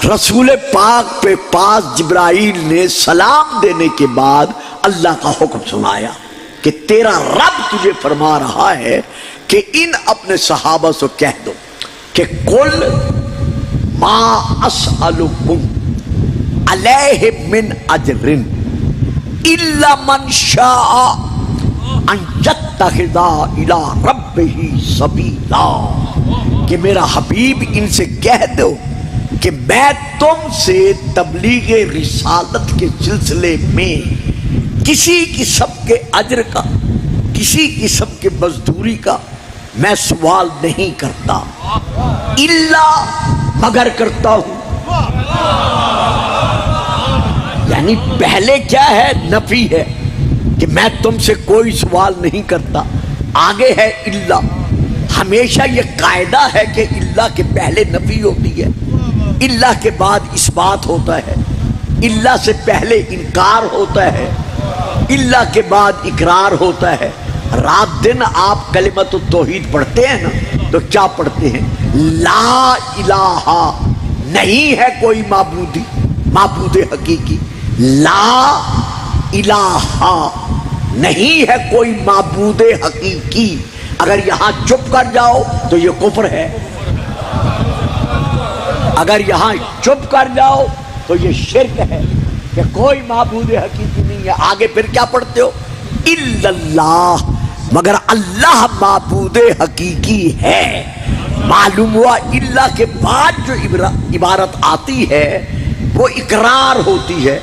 رسول پاک پہ پاس جبرائیل نے سلام دینے کے بعد اللہ کا حکم سنایا کہ تیرا رب تجھے فرما رہا ہے کہ ان اپنے صحابہ سے کہہ دو کہ قل ما اسألکم علیہ من اجر الا من شاء ان یتخذ الی ربہ سبیلا، کہ میرا حبیب ان سے کہہ دو کہ میں تم سے تبلیغ رسالت کے سلسلے میں کسی قسم کے اجر کا، کسی قسم کے مزدوری کا میں سوال نہیں کرتا، الا مگر کرتا ہوں۔ یعنی پہلے کیا ہے؟ نفی ہے کہ میں تم سے کوئی سوال نہیں کرتا، آگے ہے الا۔ ہمیشہ یہ قاعدہ ہے کہ الا کے پہلے نفی ہوتی ہے، الا کے بعد اثبات ہوتا ہے، الا سے پہلے انکار ہوتا ہے، الا کے بعد اقرار ہوتا ہے۔ رات دن آپ کلمۃ التوحید پڑھتے ہیں نا، تو کیا پڑھتے ہیں؟ لا الہ، نہیں ہے کوئی معبود حقیقی، لا الہ، نہیں ہے کوئی معبود حقیقی۔ اگر یہاں چپ کر جاؤ تو یہ کفر ہے، اگر یہاں چپ کر جاؤ تو یہ شرک ہے کہ کوئی معبود حقیقی نہیں ہے۔ آگے پھر کیا پڑھتے ہو؟ الا اللہ، مگر اللہ معبود حقیقی ہے۔ معلوم ہوا الا کے بعد جو عبارت آتی ہے وہ اقرار ہوتی ہے۔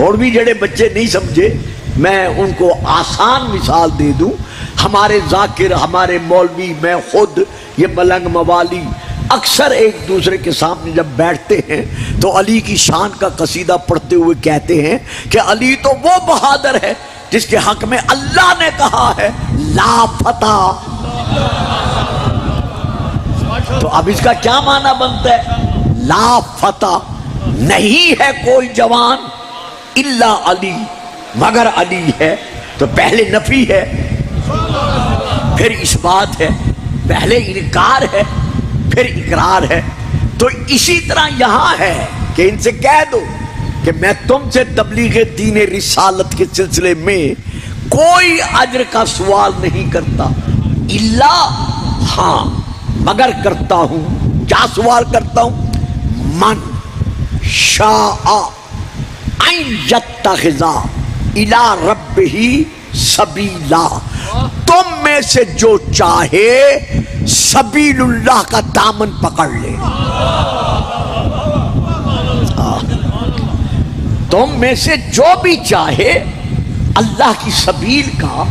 اور بھی جڑے بچے نہیں سمجھے میں ان کو آسان مثال دے دوں۔ ہمارے ذاکر، ہمارے مولوی، میں خود، یہ ملنگ موالی اکثر ایک دوسرے کے سامنے جب بیٹھتے ہیں تو علی کی شان کا قصیدہ پڑھتے ہوئے کہتے ہیں کہ علی تو وہ بہادر ہے جس کے حق میں اللہ نے کہا ہے لا فتح۔ تو اب اس کا کیا معنی بنتا ہے؟ لا فتح، نہیں ہے کوئی جوان الا علی، مگر علی ہے۔ تو پہلے نفی ہے، پھر اثبات ہے، پہلے انکار ہے، پھر اقرار ہے۔ تو اسی طرح یہاں ہے کہ ان سے کہہ دو کہ میں تم سے تبلیغ دین رسالت کے سلسلے میں کوئی اجر کا سوال نہیں کرتا، الا، ہاں مگر کرتا ہوں۔ کیا سوال کرتا ہوں؟ من شاء ان یتخذ الی ربہ سبیلا، تم میں سے جو چاہے سبیل اللہ کا دامن پکڑ لے۔ تم میں سے جو بھی چاہے اللہ کی سبیل کا،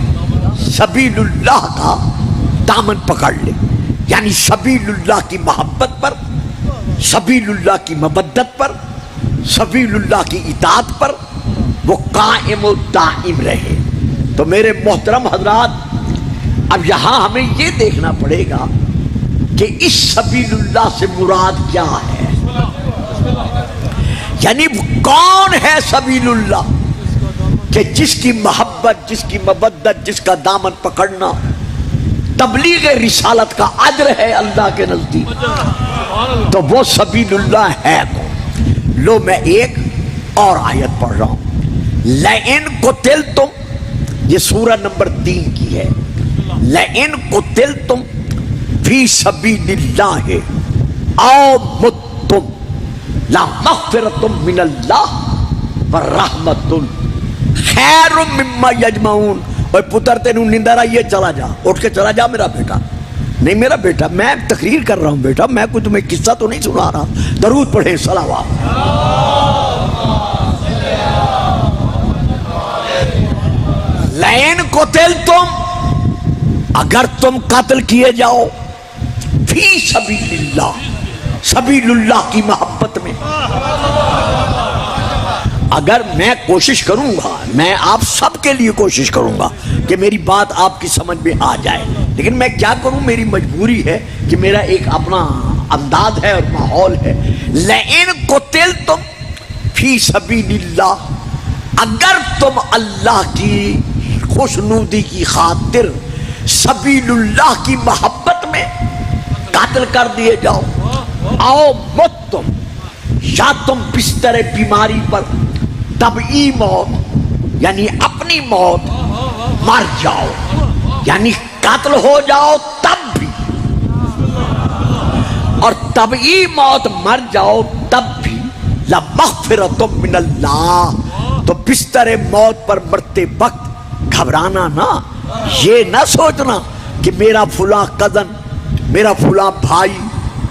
سبیل اللہ کا دامن پکڑ لے، یعنی سبیل اللہ کی محبت پر، سبیل اللہ کی مودت پر، سبیل اللہ کی اطاعت پر وہ قائم و دائم رہے۔ تو میرے محترم حضرات، اب یہاں ہمیں یہ دیکھنا پڑے گا کہ اس سبیل اللہ سے مراد کیا ہے، یعنی کون ہے سبیل اللہ کہ جس کی محبت، جس کی مودت، جس کا دامن پکڑنا تبلیغ رسالت کا اجر ہے اللہ کے نزدیک۔ تو وہ سبیل اللہ ہے کون؟ لو میں ایک اور آیت پڑھ رہا ہوں، لئن قتلتم، یہ سورہ نمبر 3 کی ہے، لئن قتلتم فی سبیل اللہ او متم لمغفرۃ من اللہ ورحمۃ خیر مما یجمعون۔ اوے پتر تینوں نیندر آئی ہے، چلا جا، اٹھ کے چلا جا میرا بیٹا۔ نہیں میرا بیٹا، میں تقریر کر رہا ہوں بیٹا، میں کوئی تمہیں قصہ تو نہیں سنا رہا۔ درود پڑھیں، صلوات۔ لئن قتلتم، اگر تم قتل کیے جاؤ، فی سبیل اللہ، سبیل اللہ کی محبت میں۔ اگر میں کوشش کروں گا، میں آپ سب کے لیے کوشش کروں گا کہ میری بات آپ کی سمجھ میں آ جائے، لیکن میں کیا کروں، میری مجبوری ہے کہ میرا ایک اپنا انداز ہے اور ماحول ہے۔ لئن قتلتم فی سبیل اللہ، اگر تم اللہ کی خوشنودی کی خاطر سبیل اللہ کی محبت میں قتل کر دیے جاؤ، او متم، یا تم بستر بیماری پر طبعی موت یعنی اپنی موت مر جاؤ، یعنی قتل ہو جاؤ تب بھی، اور طبعی موت مر جاؤ تب بھی، لمغفرۃ من اللہ، تو بستر موت پر مرتے وقت گھبرانا نہ، یہ نہ سوچنا کہ میرا فلاں کزن، میرا فلاں بھائی،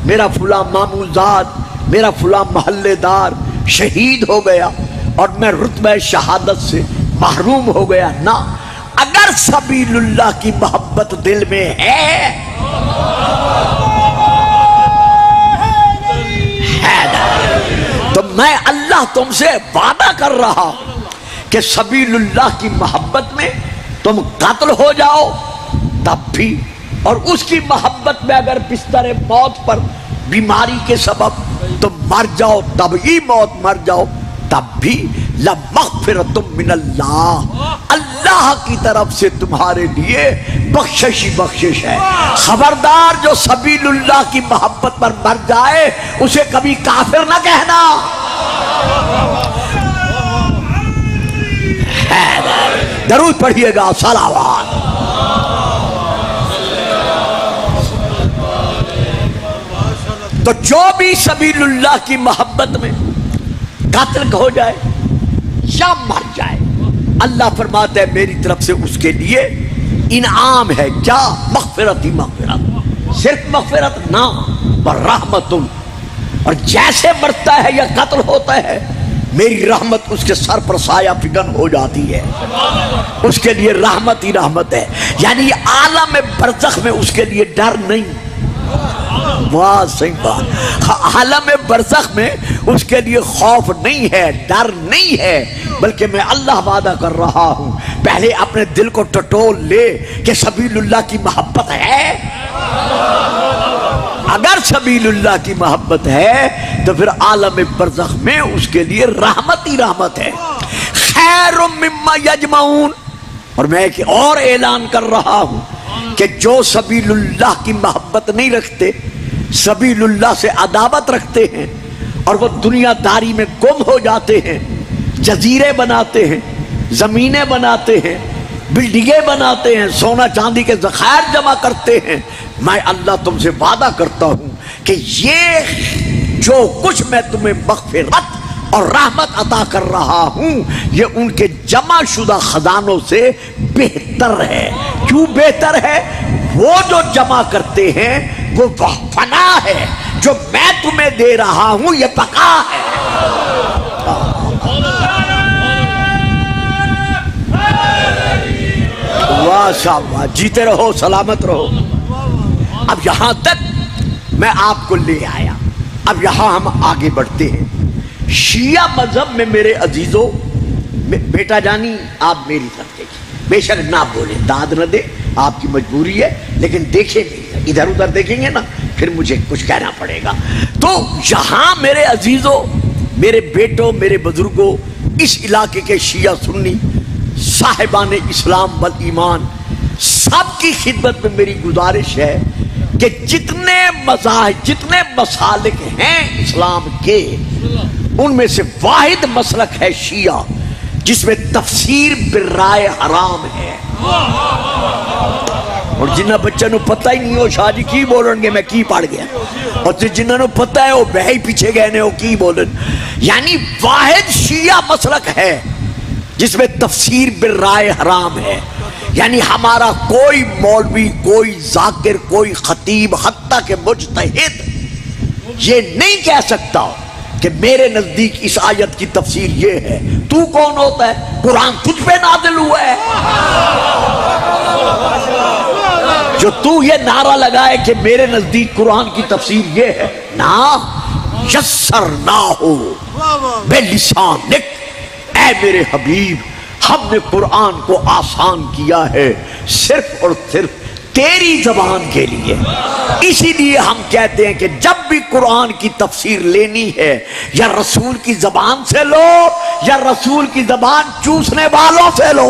میرا فلاں ماموزاد، میرا فلاں محلے دار شہید ہو گیا اور میں رتبہ شہادت سے محروم ہو گیا، نہ، اگر سبیل اللہ کی محبت دل میں ہے تو میں اللہ تم سے وعدہ کر رہا کہ سبیل اللہ کی محبت میں تم قتل ہو جاؤ تب بھی، اور اس کی محبت میں اگر بستر موت پر بیماری کے سبب تم مر جاؤ، طبعی موت مر جاؤ تب بھی، لمغفرۃ من اللہ، اللہ کی طرف سے تمہارے لیے بخشش ہی بخشش ہے۔ خبردار جو سبیل اللہ کی محبت پر مر جائے اسے کبھی کافر نہ کہنا۔ درود پڑھیے گا، صلوات۔ تو جو بھی سبیل اللہ کی محبت میں قتل ہو جائے یا مر جائے، اللہ فرماتا ہے میری طرف سے اس کے لیے انعام ہے، کیا؟ مغفرت ہی مغفرت، صرف مغفرت نہ، پر رحمت، اور جیسے مرتا ہے یا قتل ہوتا ہے میری رحمت اس کے سر پر سایہ فکن ہو جاتی ہے، اس کے لیے رحمت ہی رحمت ہے، یعنی عالم برزخ میں اس کے لیے ڈر نہیں۔ واہ صحیح بات، عالم برزخ میں اس کے لیے خوف نہیں ہے، ڈر نہیں ہے، بلکہ میں اللہ وعدہ کر رہا ہوں پہلے اپنے دل کو ٹٹول لے کہ سبیل اللہ کی محبت ہے، اگر سبیل اللہ کی محبت ہے تو پھر عالم برزخ میں اس کے لیے رحمت ہی رحمت ہے۔ خیر مما یجمعون، اور میں ایک اور اعلان کر رہا ہوں کہ جو سبیل اللہ کی محبت نہیں رکھتے، سبیل اللہ سے عداوت رکھتے ہیں اور وہ دنیا داری میں گم ہو جاتے ہیں، جزیرے بناتے ہیں، زمینیں بناتے ہیں، بلڈنگیں بناتے ہیں، سونا چاندی کے ذخائر جمع کرتے ہیں، میں اللہ تم سے وعدہ کرتا ہوں کہ یہ جو کچھ میں تمہیں مغفرت اور رحمت عطا کر رہا ہوں یہ ان کے جمع شدہ خزانوں سے بہتر ہے۔ کیوں بہتر ہے؟ وہ جو جمع کرتے ہیں وہ فنا ہے، جو میں تمہیں دے رہا ہوں یہ پکا ہے۔ واہ صاحب واہ، جیتے رہو، سلامت رہو۔ اب یہاں تک میں آپ کو لے آیا، اب یہاں ہم آگے بڑھتے ہیں۔ شیعہ مذہب میں میرے عزیزوں، بیٹا جانی آپ میری طرف دیکھیں، بے شک نہ بولے، داد نہ دے، آپ کی مجبوری ہے، لیکن دیکھیں نہیں، ادھر ادھر دیکھیں گے نا پھر مجھے کچھ کہنا پڑے گا۔ تو یہاں میرے عزیزوں، میرے بیٹوں، میرے بزرگوں، اس علاقے کے شیعہ سنی صاحبان اسلام والایمان سب کی خدمت میں میری گزارش ہے کہ جتنے مذاہب، جتنے مسالک ہیں اسلام کے، ان میں سے واحد مسلک ہے شیعہ جس میں تفسیر بالرائے حرام ہے۔ اور جنہ بچہ نو پتہ ہی نہیں ہو شاہ جی کی بولن گے میں کی پڑھ گیا، اور جنہ نو پتہ ہے وہ بہی پیچھے گئے نے وہ کی بولن، یعنی واحد شیعہ مسلک ہے جس میں تفسیر بالرائے حرام ہے، یعنی ہمارا کوئی مولوی، کوئی ذاکر، کوئی خطیب، حتیٰ کہ مجتہد یہ نہیں کہہ سکتا کہ میرے نزدیک اس آیت کی تفسیر یہ ہے۔ تو کون ہوتا ہے؟ قرآن تجھ پہ نازل ہوا ہے، جو تو یہ نعرہ لگائے کہ میرے نزدیک قرآن کی تفسیر یہ ہے، نا یسرناہ بلسانک، اے میرے حبیب ہم نے قرآن کو آسان کیا ہے صرف اور صرف تیری زبان کے لیے۔ اسی لیے ہم کہتے ہیں کہ جب بھی قرآن کی تفسیر لینی ہے یا رسول کی زبان سے لو یا رسول کی زبان چوسنے والوں سے لو۔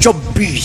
24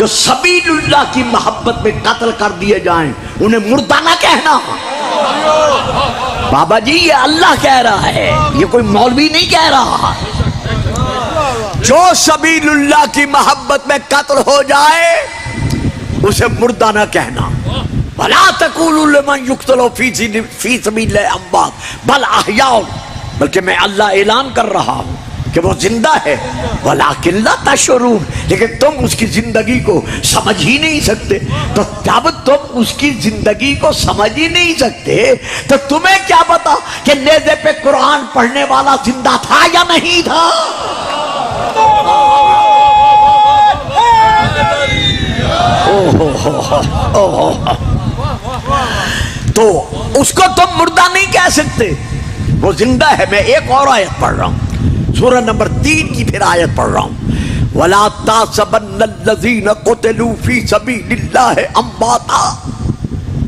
جو سبیل اللہ کی محبت میں قتل کر دیے جائیں انہیں مردہ نہ کہنا. بابا جی یہ اللہ کہہ رہا ہے, یہ کوئی مولوی نہیں کہہ رہا. جو سبیل اللہ کی محبت میں قتل ہو جائے اسے مردہ نہ کہنا. وَلَا تَقُولُوا لِمَنْ يُقْتَلُ فِي سَبِيلِ اللَّهِ أَمْوَاتٌ بَلْ أَحْيَاءٌ, بلکہ میں اللہ اعلان کر رہا ہوں کہ وہ زندہ ہے. وَلَٰكِن لَا تَشْعُرُونَ, لیکن تم اس کی زندگی کو سمجھ ہی نہیں سکتے. تو جب تم اس کی زندگی کو سمجھ ہی نہیں سکتے تو تمہیں کیا پتا کہ نیزے پہ قرآن پڑھنے والا زندہ تھا یا نہیں تھا. تو اس کو تم مردہ نہیں کہہ سکتے, وہ زندہ ہے. میں ایک اور آیت پڑھ رہا ہوں, سورہ نمبر 3 کی پھر آیت پڑھ رہا ہوں. وَلَا تَحْسَبَنَّ الَّذِينَ قُتِلُوا فِي سَبِيلِ اللَّهِ أَمْوَاتًا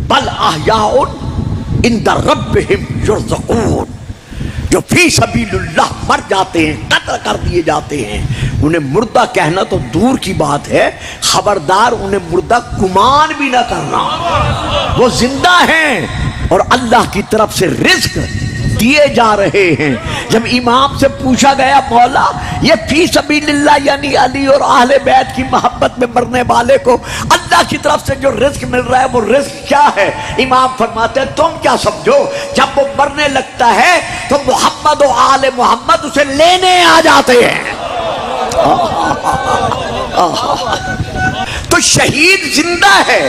بَلْ أَحْيَاءٌ عِندَ رَبِّهِمْ يُرْزَقُونَ. جو فی سبیل اللہ مر جاتے ہیں, قتل کر دیے جاتے ہیں, انہیں مردہ کہنا تو دور کی بات ہے, خبردار انہیں مردہ گمان بھی نہ کرنا. وہ زندہ ہیں اور اللہ کی طرف سے رزق دیے جا رہے ہیں. جب امام سے پوچھا گیا مولا یہ فی سبیل اللہ یعنی علی اور اہل بیت کی محبت میں مرنے والے کو اللہ کی طرف سے جو رزق مل رہا ہے وہ رزق کیا ہے؟ امام فرماتے ہیں تم کیا سمجھو, جب وہ مرنے لگتا ہے تو محمد و آل محمد اسے لینے آ جاتے ہیں. تو شہید زندہ ہے.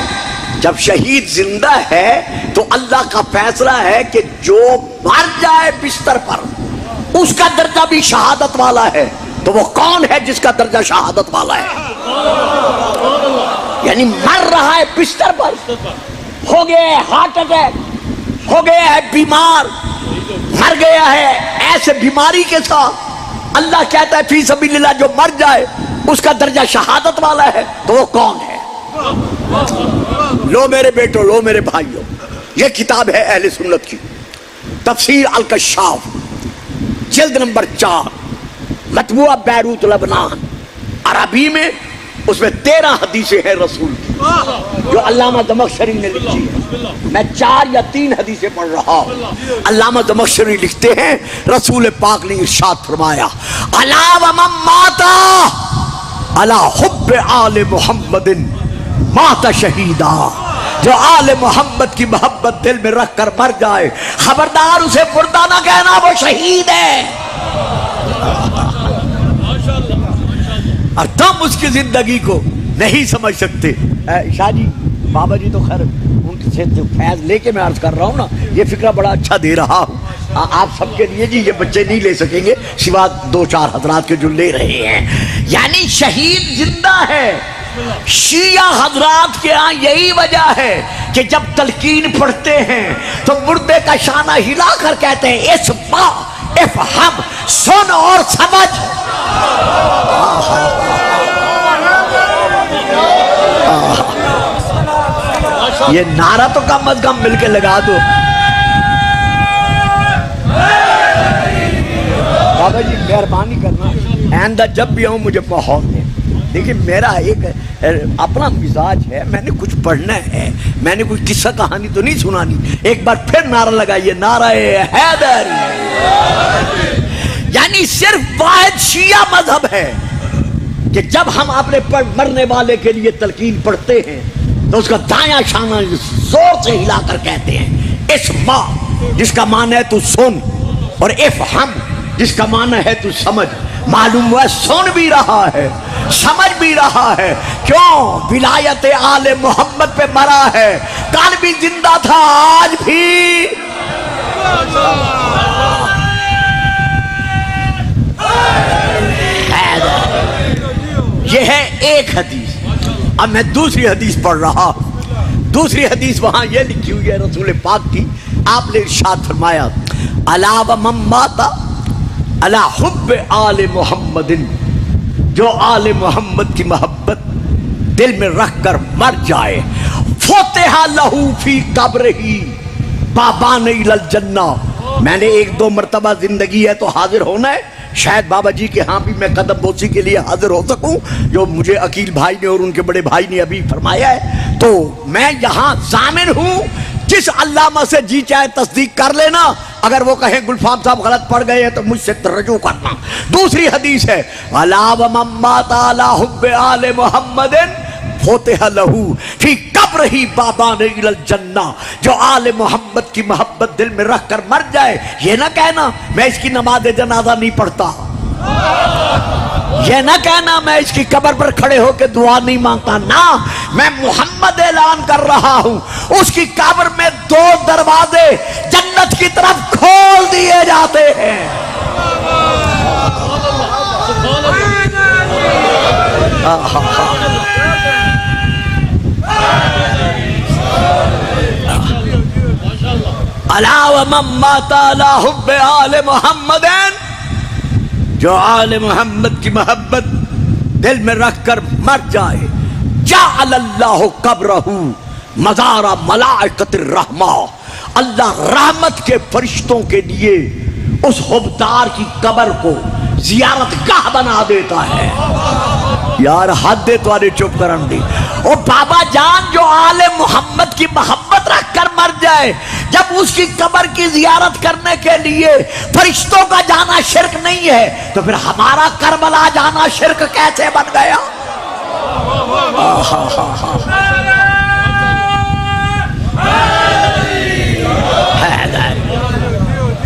جب شہید زندہ ہے تو اللہ کا فیصلہ ہے کہ جو مر جائے بستر پر اس کا درجہ بھی شہادت والا ہے. تو وہ کون ہے جس کا درجہ شہادت والا ہے؟ یعنی مر رہا ہے بستر پر, ہو گیا ہے ہارٹ اٹیک, ہو گیا ہے بیمار, مر گیا ہے ایسے بیماری کے ساتھ, اللہ کہتا ہے فی سبیل اللہ جو مر جائے اس کا درجہ شہادت والا ہے. تو وہ کون ہے؟ لو میرے بیٹو, لو میرے بھائیو, یہ کتاب ہے اہل سنت کی تفسیر الکشاف, جلد نمبر 4, مطبوعہ بیروت لبنان, عربی میں. اس میں 13 حدیثیں ہیں رسول کی جو علامہ زمخشری نے لکھی ہے. میں 4 یا 3 حدیثیں پڑھ رہا ہوں. علامہ زمخشری لکھتے ہیں رسول پاک نے ارشاد فرمایا الا ومن مات علی حب آل محمد مات شہیدا. جو آل محمد کی محبت دل میں رکھ کر مر جائے خبردار اسے مردہ نہ کہنا, وہ شہید ہے. اور تم اس کی زندگی کو نہیں سمجھ سکتے. شاہ جی بابا جی تو خیر ان سے فیض لے کے میں عرض کر رہا ہوں نا, یہ فکرہ بڑا اچھا دے رہا ہوں آپ سب کے لیے. جی یہ بچے نہیں لے سکیں گے سوا 2-4 حضرات کے جو لے رہے ہیں. یعنی شہید زندہ ہے. شیعہ حضرات کے ہاں یہی وجہ ہے کہ جب تلقین پڑھتے ہیں تو مردے کا شانہ ہلا کر کہتے ہیں اسمع افہم, سن اور سمجھ. یہ نعرہ تو کم از کم مل کے لگا دو. بابا جی مہربانی کرنا, آئندہ جب بھی آؤں مجھے ماحول دیں. دیکھیں میرا ایک اپنا مزاج ہے, میں نے کچھ پڑھنا ہے, میں نے کوئی قصہ کہانی تو نہیں سنانی. ایک بار پھر نعرہ لگائیے, نعرہ حیدر. یعنی صرف واحد شیعہ مذہب ہے کہ جب ہم اپنے مرنے والے کے لیے تلقین پڑھتے ہیں تو اس کا دایاں شانہ زور سے ہلا کر کہتے ہیں اسمع, جس کا معنی ہے تو سن, اور افہم جس کا معنی ہے تو سمجھ. معلوم ہوا سن بھی رہا ہے سمجھ بھی رہا ہے. کیوں؟ ولایت آل محمد پہ مرا ہے, کل بھی زندہ تھا آج بھی. یہ ہے ایک حدیث. اب میں دوسری حدیث پڑھ رہا ہوں. دوسری حدیث وہاں یہ لکھی ہوئی ہے رسول پاک کی. آپ نے ارشاد فرمایا الا ومن مات علی حب آل محمد, جو آل محمد کی محبت دل میں رکھ کر مر جائے فتح لہو فی قبرہ بابان الی الجنہ. میں نے 1-2 مرتبہ زندگی ہے تو حاضر ہونا ہے, شاید بابا جی کے ہاں بھی میں قدم بوسی کے لیے حاضر ہو سکوں جو مجھے عقیل بھائی نے اور ان کے بڑے بھائی نے ابھی فرمایا ہے. تو میں یہاں ضامن ہوں، جس علامہ سے جی چاہے تصدیق کر لینا، اگر وہ کہیں گلفام صاحب غلط پڑھ گئے ہیں تو مجھ سے رجوع کرنا. دوسری حدیث ہے وَلَا وَمَن مَّاتَ عَلَىٰ حُبِّ آلِ مُحَمَّدٍ فُتِحَ لَهُ فِي قَبْرِهِ بَابَانِ إِلَى الْجَنَّةِ. جو آل محمد کی محبت دل میں رکھ کر مر جائے، یہ نہ کہنا میں اس کی نماز جنازہ نہیں پڑھتا، یہ نہ کہنا میں اس کی قبر پر کھڑے ہو کے دعا نہیں مانگتا، نہ، میں محمد اعلان کر رہا ہوں اس کی قبر میں 2 دروازے جنت کی طرف کھول دیے جاتے ہیں. الا ومن مات علی حب آل محمد، جو آل محمد کی محبت دل میں رکھ کر مر جائے، جعل اللہ قبرہ مزار ملائکۃ الرحمہ، اللہ رحمت کے فرشتوں کے لیے اس حبدار کی قبر کو زیارت گاہ بنا دیتا ہے. یار حد دے توارے چپ کرن دی. اور بابا جان جو آل محمد کی محبت رکھ کر مر جائے، جب اس کی قبر کی زیارت کرنے کے لیے فرشتوں کا جانا شرک نہیں ہے، تو پھر ہمارا کربلا جانا شرک کیسے بن گیا؟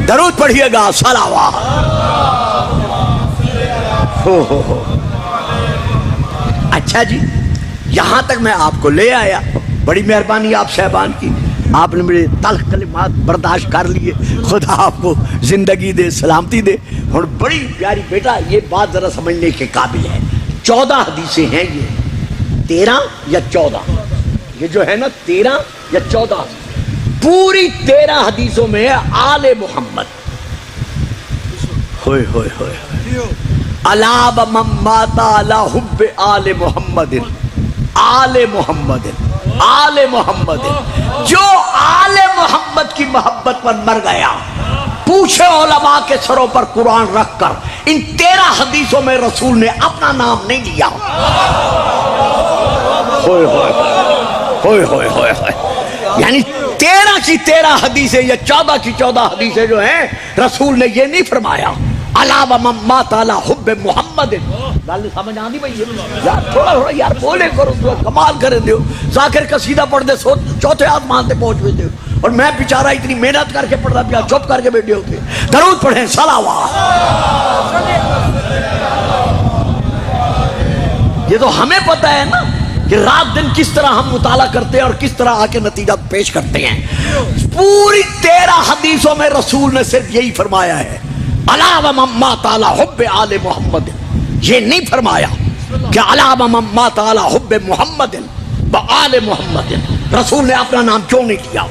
درود پڑھیے گا، صلوات. اچھا جی، یہاں تک میں آپ کو لے آیا، بڑی مہربانی آپ صاحبان کی، آپ نے میرے تلخ کلمات برداشت کر لیے، خدا آپ کو زندگی دے، سلامتی دے. اور بڑی پیاری بیٹا یہ بات ذرا سمجھنے کے قابل ہے. 14 حدیثیں ہیں، یہ 13 یا 14، یہ جو ہے نا 13 یا 14، پوری 13 حدیثوں میں آل محمد. ہوئے ہوئے ہوئے الا ومن مات علی حب آل محمد، آل محمد، آل محمد. جو آل محمد کی محبت پر مر گیا، پوچھے علماء کے سروں پر قرآن رکھ کر، ان 13 حدیثوں میں رسول نے اپنا نام نہیں لیا. ہوئے ہوئے ہوئے ہوئے ہوئے ہوئے، یعنی 13 کی 13 حدیثیں یا 14 کی 14 حدیثیں جو ہیں، رسول نے یہ نہیں فرمایا الا ومن مات علی حب محمد. گل سمجھ آندی بھائی؟ یار تھوڑا تھوڑا یار بولے کرو، کمال کرے دیو. ذاکر قصیدہ پڑھ دے 4تھے آسمان تے پہنچ ہوئے دیو، اور میں بیچارہ اتنی محنت کر کے پڑھ رہا پیا، چپ کر کے بیٹھے ہوتے. درود پڑھیں، صلوات. یہ تو ہمیں پتہ ہے نا کہ رات دن کس طرح ہم مطالعہ کرتے ہیں اور کس طرح آ کے نتیجہ پیش کرتے ہیں. پوری 13 حدیثوں میں رسول نے صرف یہی فرمایا ہے الا ومن مات علی حب آل محمد. یہ نہیں فرمایا کہ الا ومن مات علی حب محمد و آل محمد. رسول نے اپنا نام کیوں نہیں لیا؟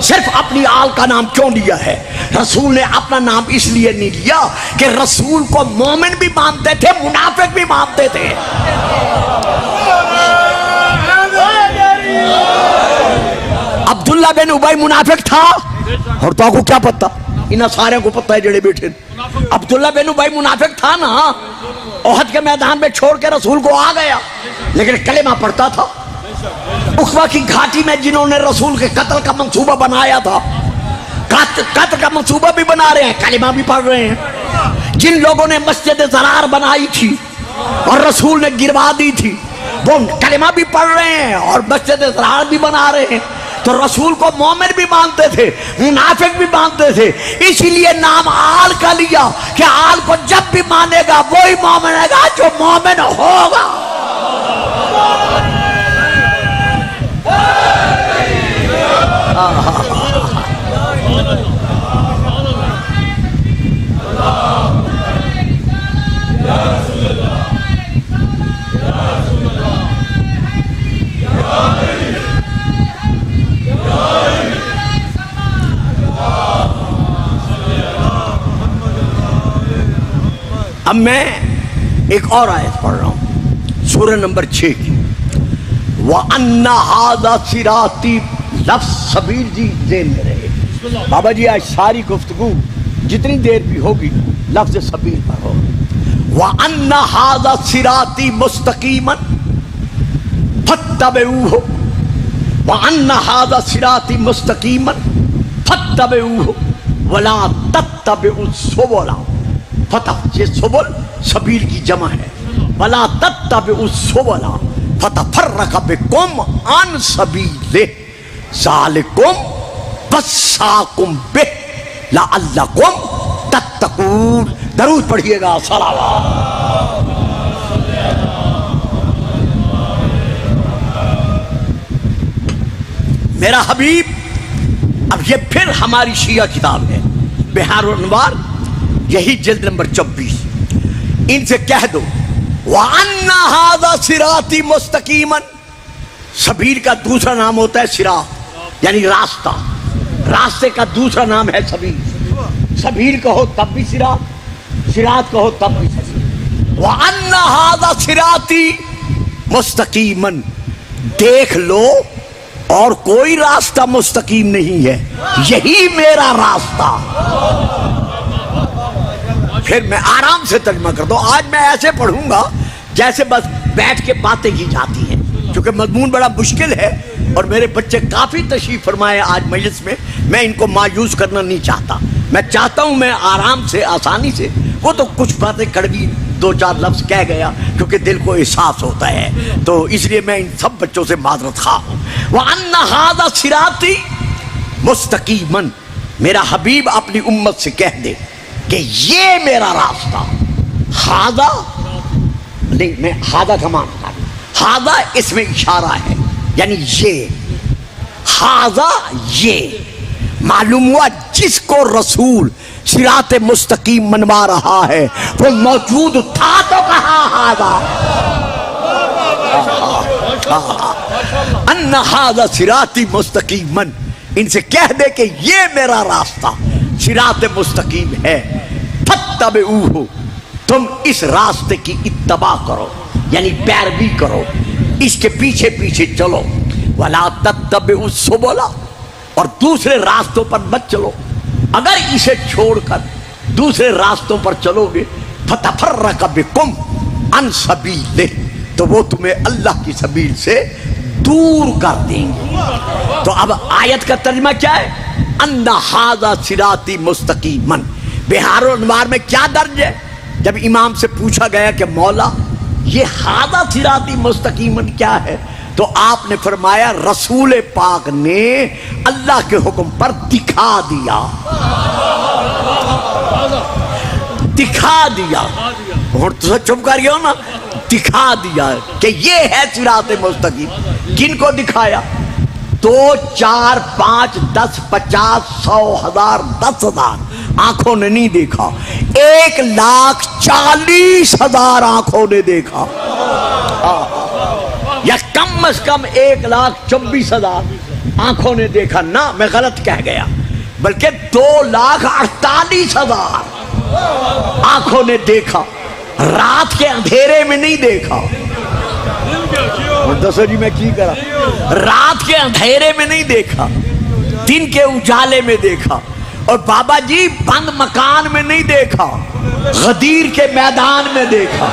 صرف اپنی آل کا نام کیوں لیا ہے؟ رسول نے اپنا نام اس لیے نہیں لیا کہ رسول کو مومن بھی مانتے تھے، منافق بھی مانتے تھے. عبداللہ بن ابی منافق تھا، اور تو کو کیا پتا؟ انہاں سارے کو پتہ ہے جڑے بیٹھے. عبداللہ بن ابی منافق تھا نا، احد کے میدان میں چھوڑ کے رسول کو آ گیا، لیکن کلمہ پڑھتا تھا. عقبہ کی گھاٹی میں جنہوں نے رسول کے قتل کا منصوبہ بنایا تھا، قتل کا منصوبہ بھی بنا رہے ہیں، کلمہ بھی پڑھ رہے ہیں. جن لوگوں نے مسجد زرار بنائی تھی اور رسول نے گروا دی تھی، وہ کلمہ بھی پڑھ رہے ہیں اور مسجد زرار بھی بنا رہے ہیں. تو رسول کو مومن بھی مانتے تھے، منافق بھی مانتے تھے. اسی لیے نام آل کا لیا کہ آل کو جب بھی مانے گا وہی مومن ہے گا جو مومن ہوگا. اب میں ایک اور آیت پڑھ رہا ہوں، سورہ نمبر 6 کی. وَأَنَّ هَذَا صِرَاطِي، لفظ سبیل جی ذہن میں رہے. بابا جی آج ساری گفتگو جتنی دیر بھی ہوگی لفظ سبیل پر ہو. وَأَنَّ هَذَا صِرَاطِي مُسْتَقِيمًا فَاتَّبِعُوهُ وَأَنَّ هَذَا صِرَاطِي مُسْتَقِيمًا فَاتَّبِعُوهُ وَلَا تَتَّبِعُوا السُّبُلَ. یہ سبل سبیل کی جمع ہے. وَلَا تَتَّبِعُوا السُّبُلَ فَتَفَرَّقَ بِكُمْ عَنْ سَبِيلِهِ ذَلِكُمْ وَصَّاكُمْ بِهِ لَعَلَّكُمْ تَتَّقُونَ. درود پڑھیے گا. صلوات. میرا حبیب. اب یہ پھر ہماری شیعہ کتاب ہے بہار الانوار، یہی جلد نمبر 24. ان سے کہہ دو وَأَنَّ هَذَا صِرَاطِي مُسْتَقِيمًا. سبیل کا دوسرا نام ہوتا ہے صراط، یعنی راستہ. راستے کا دوسرا نام ہے سبیل. سبیل کہو تب بھی صراط، صراط کہو تب بھی سبیل. وَأَنَّ هَذَا صِرَاطِي مُسْتَقِيمًا. دیکھ لو اور کوئی راستہ مستقیم نہیں ہے، یہی میرا راستہ. پھر میں آرام سے ترجمہ کرتا ہوں. آج میں ایسے پڑھوں گا جیسے بس بیٹھ کے باتیں کی جاتی ہیں، کیونکہ مضمون بڑا مشکل ہے اور میرے بچے کافی تشریف فرمائے آج مجلس میں ان کو مایوس کرنا نہیں چاہتا. میں چاہتا ہوں میں آرام سے آسانی سے، وہ تو کچھ باتیں کڑوی 2-4 لفظ کہہ گیا کیونکہ دل کو احساس ہوتا ہے، تو اس لیے میں ان سب بچوں سے معذرت خواہ ہوں. وَأَنَّ هَذَا صِرَاطِي مُسْتَقِيمًا. میرا حبیب اپنی امت سے کہہ دے کہ یہ میرا راستہ. ہاذا نہیں، میں ہاذا کا معنی کروں. ہاذا اس میں اشارہ ہے، یعنی یہ. ہاذا یہ معلوم ہوا جس کو رسول صراط مستقیم منوا رہا ہے وہ موجود تھا تو کہا ہاذا. ان ہاذا صراطی مستقیما. ان سے کہہ دے کہ یہ میرا راستہ صراط مستقیم ہے. فاتبعوہ. تم اس راستے کی اتباع کرو، یعنی پیروی کرو، اس کے پیچھے پیچھے چلو. ولا تتبعوا السبل. اور دوسرے راستوں پر مت چلو. اگر اسے چھوڑ کر دوسرے راستوں پر چلو گے فتفرق بکم عن سبیلہ، تو وہ تمہیں اللہ کی سبیل سے دور کر دیں گے. تو اب آیت کا ترجمہ کیا ہے؟ ان ھذا صراطی مستقیما. بہار الانوار میں کیا درج ہے؟ جب امام سے پوچھا گیا کہ مولا یہ ھذا صراطی مستقیما کیا ہے، تو آپ نے فرمایا رسول پاک نے اللہ کے حکم پر دکھا دیا. دکھا دیا. اور تو چپ کر گیا ہو نا. دکھا دیا کہ یہ ہے صراط مستقیم. کن کو دکھایا؟ 2 4 5 10 50 100 1000 10,000 آنکھوں نے نہیں دیکھا. 1,40,000 آنکھوں نے دیکھا، یا کم از کم 1,24,000 آنکھوں نے دیکھا. نہ میں غلط کہہ گیا، بلکہ 2,48,000 آنکھوں نے دیکھا. رات کے اندھیرے میں نہیں دیکھا. دسو جی میں کی کرا؟ رات کے اندھیرے میں نہیں دیکھا، دن کے اجالے میں دیکھا. اور بابا جی بند مکان میں نہیں دیکھا، غدیر کے میدان میں دیکھا.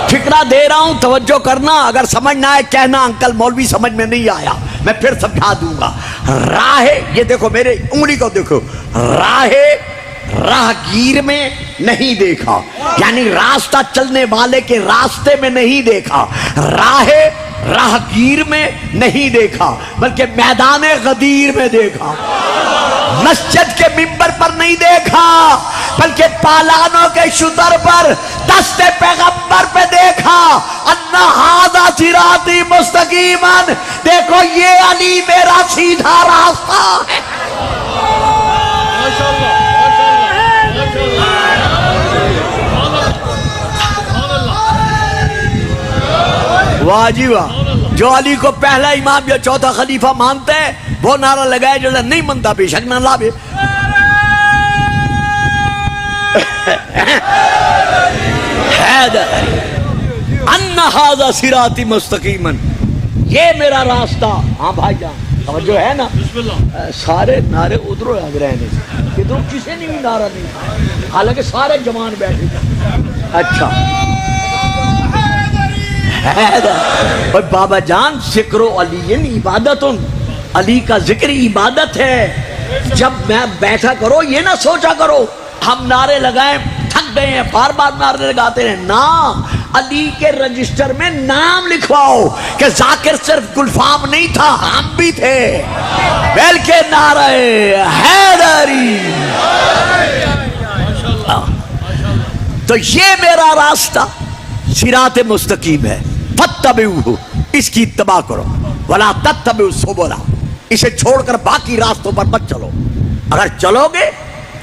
فکرہ دے رہا ہوں، توجہ کرنا. اگر سمجھ نہ آئے کہنا انکل مولوی سمجھ میں نہیں آیا، میں پھر سمجھا دوں گا. راہ، یہ دیکھو میرے انگلی کو دیکھو، راہ راہگیر میں نہیں دیکھا، یعنی راستہ چلنے والے کے راستے میں نہیں دیکھا. راہ راہگیر میں نہیں دیکھا، بلکہ میدان غدیر میں دیکھا. مسجد کے ممبر پر نہیں دیکھا، بلکہ پالانوں کے شتر پر دست پیغمبر پہ دیکھا. ان ھذا صراطی مستقیما. دیکھو یہ علی میرا سیدھا راستہ ہے. واہ جی واہ. جو علی کو پہلا امام یا چوتھا خلیفہ مانتے ہیں وہ نعرہ لگائے، جو نہیں مانتا بے شک نہ لا. ان ھذا صراطی مستقیما. یہ میرا راستہ. ہاں بھائی جان جو ہے نا سارے نعرے ادھروں لگ رہے ہیں ادھر کسی نے بھی نعرہ نہیں، حالانکہ سارے جوان بیٹھے. اچھا بابا جان ذکر علی عبادت، علی کا ذکر عبادت ہے. جب میں بیٹھا کرو یہ نہ سوچا کرو ہم نعرے لگائیں تھک گئے ہیں بار بار نعرے لگاتے ہیں. نام علی کے رجسٹر میں نام لکھواؤ کہ ذاکر صرف گلفام نہیں تھا، ہم بھی تھے، بلکہ نعرہ حیدری. تو یہ میرا راستہ صراط مستقیم ہے، فاتبعوہ، اس کی اتباع کرو، ولا تتبعوا السبل، اسے چھوڑ کر باقی راستوں پر مت چلو. اگر چلو گے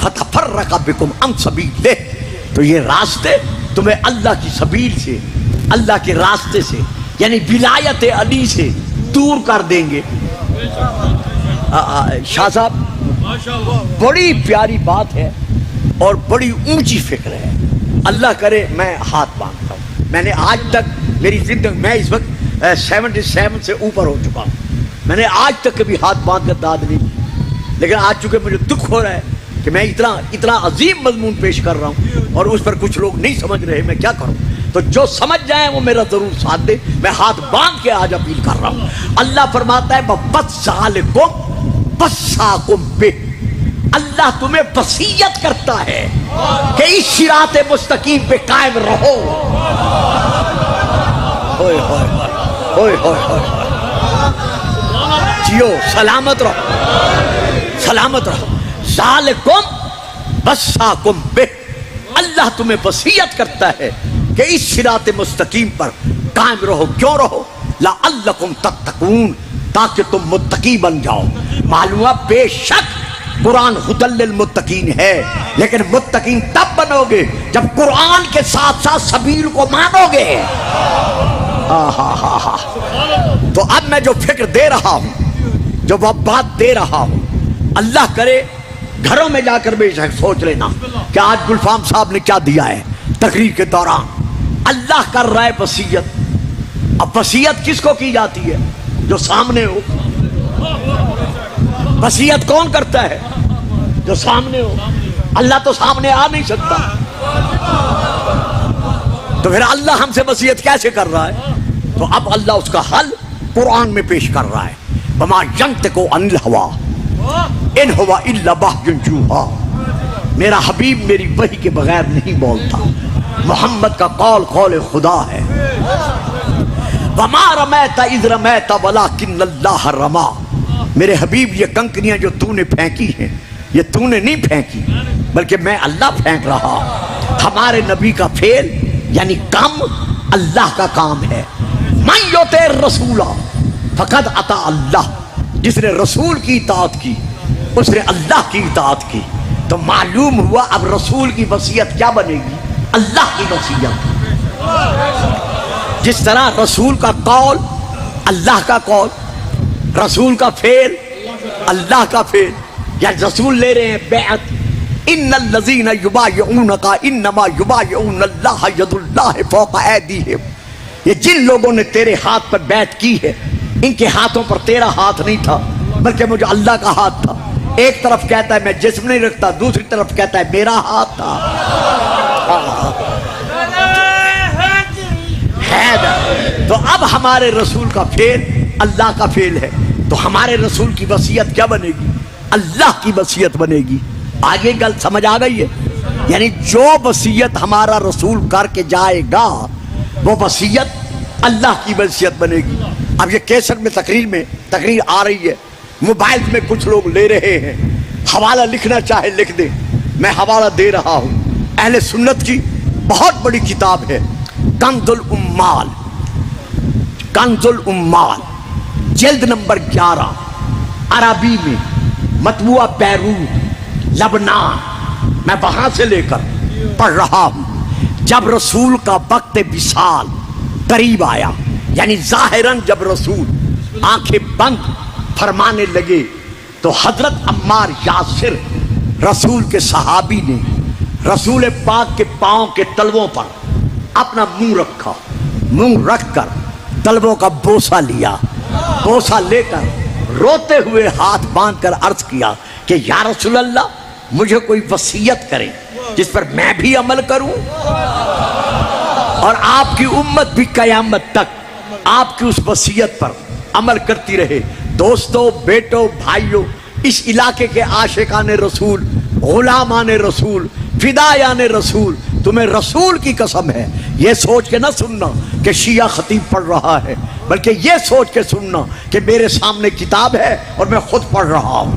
فتفرق بکم عن سبیلہ، تو یہ راستے تمہیں اللہ کی سبیل سے، اللہ کے راستے سے یعنی ولایت علی سے دور کر دیں گے. شاہ صاحب بڑی پیاری بات ہے اور بڑی اونچی فکر ہے. اللہ کرے میں ہاتھ باندھتا ہوں. میں نے آج تک میری زندگی میں اس وقت 77 سے اوپر ہو چکا ہوں، میں نے آج تک کبھی ہاتھ باندھ کر داد نہیں دی. لیکن آج چونکہ مجھے دکھ ہو رہا ہے کہ میں اتنا عظیم مضمون پیش کر رہا ہوں اور اس پر کچھ لوگ نہیں سمجھ رہے، میں کیا کروں. تو جو سمجھ جائیں وہ میرا ضرور ساتھ دے. میں ہاتھ باندھ کے آج اپیل کر رہا ہوں. اللہ فرماتا ہے وَبَصَّالِكُمْ بَصَّاكُمْ بِهِ، اللہ تمہیں وصیت کرتا ہے کہ اس صراط مستقیم پہ قائم رہو. ہوئے ہوئے ہوئے ہوئے ہوئے جیو، سلامت رہو، سلامت رہو. ذالکم وصاکم بہ، اللہ تمہیں وصیت کرتا ہے کہ اس صراط مستقیم پر قائم رہو. کیوں رہو؟ لعلکم تتقون، تاکہ تم متقی بن جاؤ. معلوم ہے بے شک قرآن ہدی للمتقین ہے، لیکن متقین تب بنو گے جب قرآن کے ساتھ ساتھ سبیل کو مانو گے. تو اب میں جو فکر دے رہا ہوں، جو وہ بات دے رہا ہوں، اللہ کرے گھروں میں جا کر بے شک سوچ لینا کہ آج گلفام صاحب نے کیا دیا ہے تقریر کے دوران. اللہ کر رہا ہے وصیت. اب وصیت کس کو کی جاتی ہے؟ جو سامنے ہو. وصیت کون کرتا ہے؟ جو سامنے ہو. اللہ تو سامنے آ نہیں سکتا، تو پھر اللہ ہم سے وصیت کیسے کر رہا ہے؟ تو اب اللہ اس کا حل قرآن میں پیش کر رہا ہے. وما ينطق عن الهوى ان هو الا وحی یوحی، میرا حبیب میری وحی کے بغیر نہیں بولتا. محمد کا قول قول خدا ہے. وما رمیت اذ رمیت ولکن اللہ رما، میرے حبیب یہ کنکریاں جو تو نے پھینکی ہیں یہ تو نے نہیں پھینکی بلکہ میں اللہ پھینک رہا. ہمارے نبی کا فعل یعنی کام اللہ کا کام ہے. من یطع الرسول فقد اطاع اللہ، جس نے رسول کی اطاعت کی اس نے اللہ کی اطاعت کی. تو معلوم ہوا اب رسول کی وصیت کیا بنے گی؟ اللہ کی وصیت. جس طرح رسول کا قول اللہ کا قول، رسول کا فعل اللہ کا فعل. یا رسول لے رہے ہیں بیعت، ان الذین یبایعونک انما یبایعون اللہ ید اللہ فوق ایدیہم، یہ جن لوگوں نے تیرے ہاتھ پر بیعت کی ہے ان کے ہاتھوں پر تیرا ہاتھ نہیں تھا بلکہ مجھے اللہ کا ہاتھ تھا. ایک طرف کہتا ہے میں جسم نہیں رکھتا، دوسری طرف کہتا ہے میرا ہاتھ تھا. تو اب ہمارے رسول کا فعل اللہ کا فعل ہے، تو ہمارے رسول کی وصیت کیا بنے گی؟ اللہ کی وصیت بنے گی. آگے گل سمجھ آ گئی ہے؟ یعنی جو وصیت ہمارا رسول کر کے جائے گا وہ وصیت اللہ کی وصیت بنے گی. اب یہ کیسٹ میں تقریر آ رہی ہے، موبائل میں کچھ لوگ لے رہے ہیں، حوالہ لکھنا چاہے لکھ دیں، میں حوالہ دے رہا ہوں. اہل سنت کی بہت بڑی کتاب ہے کنز الامال، کنز الامال جلد نمبر 11 عربی میں، مطبوعہ بیروت لبنان. میں وہاں سے لے کر پڑھ رہا ہوں. جب رسول کا وقت وصال قریب آیا، یعنی ظاہراً جب رسول آنکھیں بند فرمانے لگے تو حضرت عمار یاسر رسول کے صحابی نے رسول پاک کے پاؤں کے تلووں پر اپنا منہ رکھا، منہ رکھ کر تلووں کا بوسہ لیا. بوسہ لے کر روتے ہوئے ہاتھ باندھ کر عرض کیا کہ یا رسول اللہ مجھے کوئی وصیت کریں جس پر میں بھی عمل کروں اور آپ کی امت بھی قیامت تک آپ کی اس وصیت پر عمل کرتی رہے۔ دوستو، بیٹو، بھائیو، اس علاقے کے عاشقان رسول، غلامان رسول، فدایان رسول، تمہیں رسول کی قسم ہے یہ سوچ کے نہ سننا کہ شیعہ خطیب پڑھ رہا ہے، بلکہ یہ سوچ کے سننا کہ میرے سامنے کتاب ہے اور میں خود پڑھ رہا ہوں۔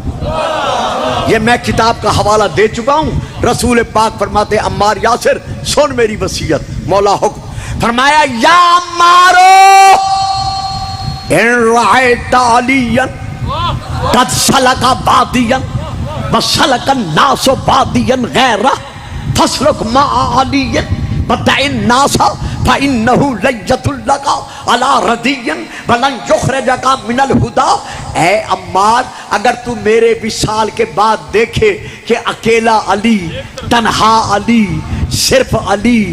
یہ میں کتاب کا حوالہ دے چکا ہوں۔ رسول پاک فرماتے عمار یاسر سن میری وصیت۔ مولا حکم فرمایا یا عمارو ان رأیت علیا قد سلک بادیا وسلک الناس بادیا غیرہ فاسلک مع علی بدع الناس فإنه لن يدلك على ردی ولن يخرجك من الهدى۔ اے عمار، اگر تو میرے وصال کے بعد دیکھے کہ اکیلا علی، تنہا علی، صرف علی،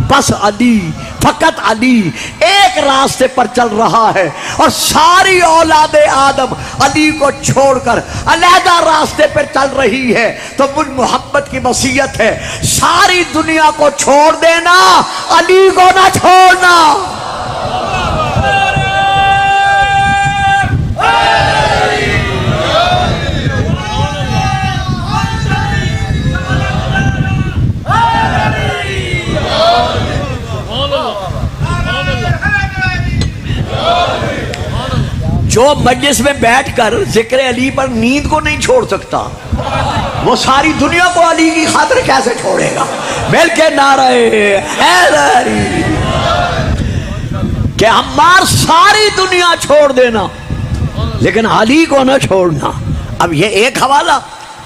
بس علی، فقط علی ایک راستے پر چل رہا ہے اور ساری اولاد آدم علی کو چھوڑ کر علیحدہ راستے پر چل رہی ہے، تو مجھ محمد کی وصیت ہے ساری دنیا کو چھوڑ دینا، علی کو نہ چھوڑنا۔ جو مجلس میں بیٹھ کر ذکر علی پر نیند کو نہیں چھوڑ سکتا، وہ ساری دنیا کو علی کی خاطر کیسے چھوڑے گا؟ مل کے نعرہ حیدری کہ عمار ساری دنیا چھوڑ دینا لیکن علی کو نہ چھوڑنا۔ اب یہ ایک حوالہ،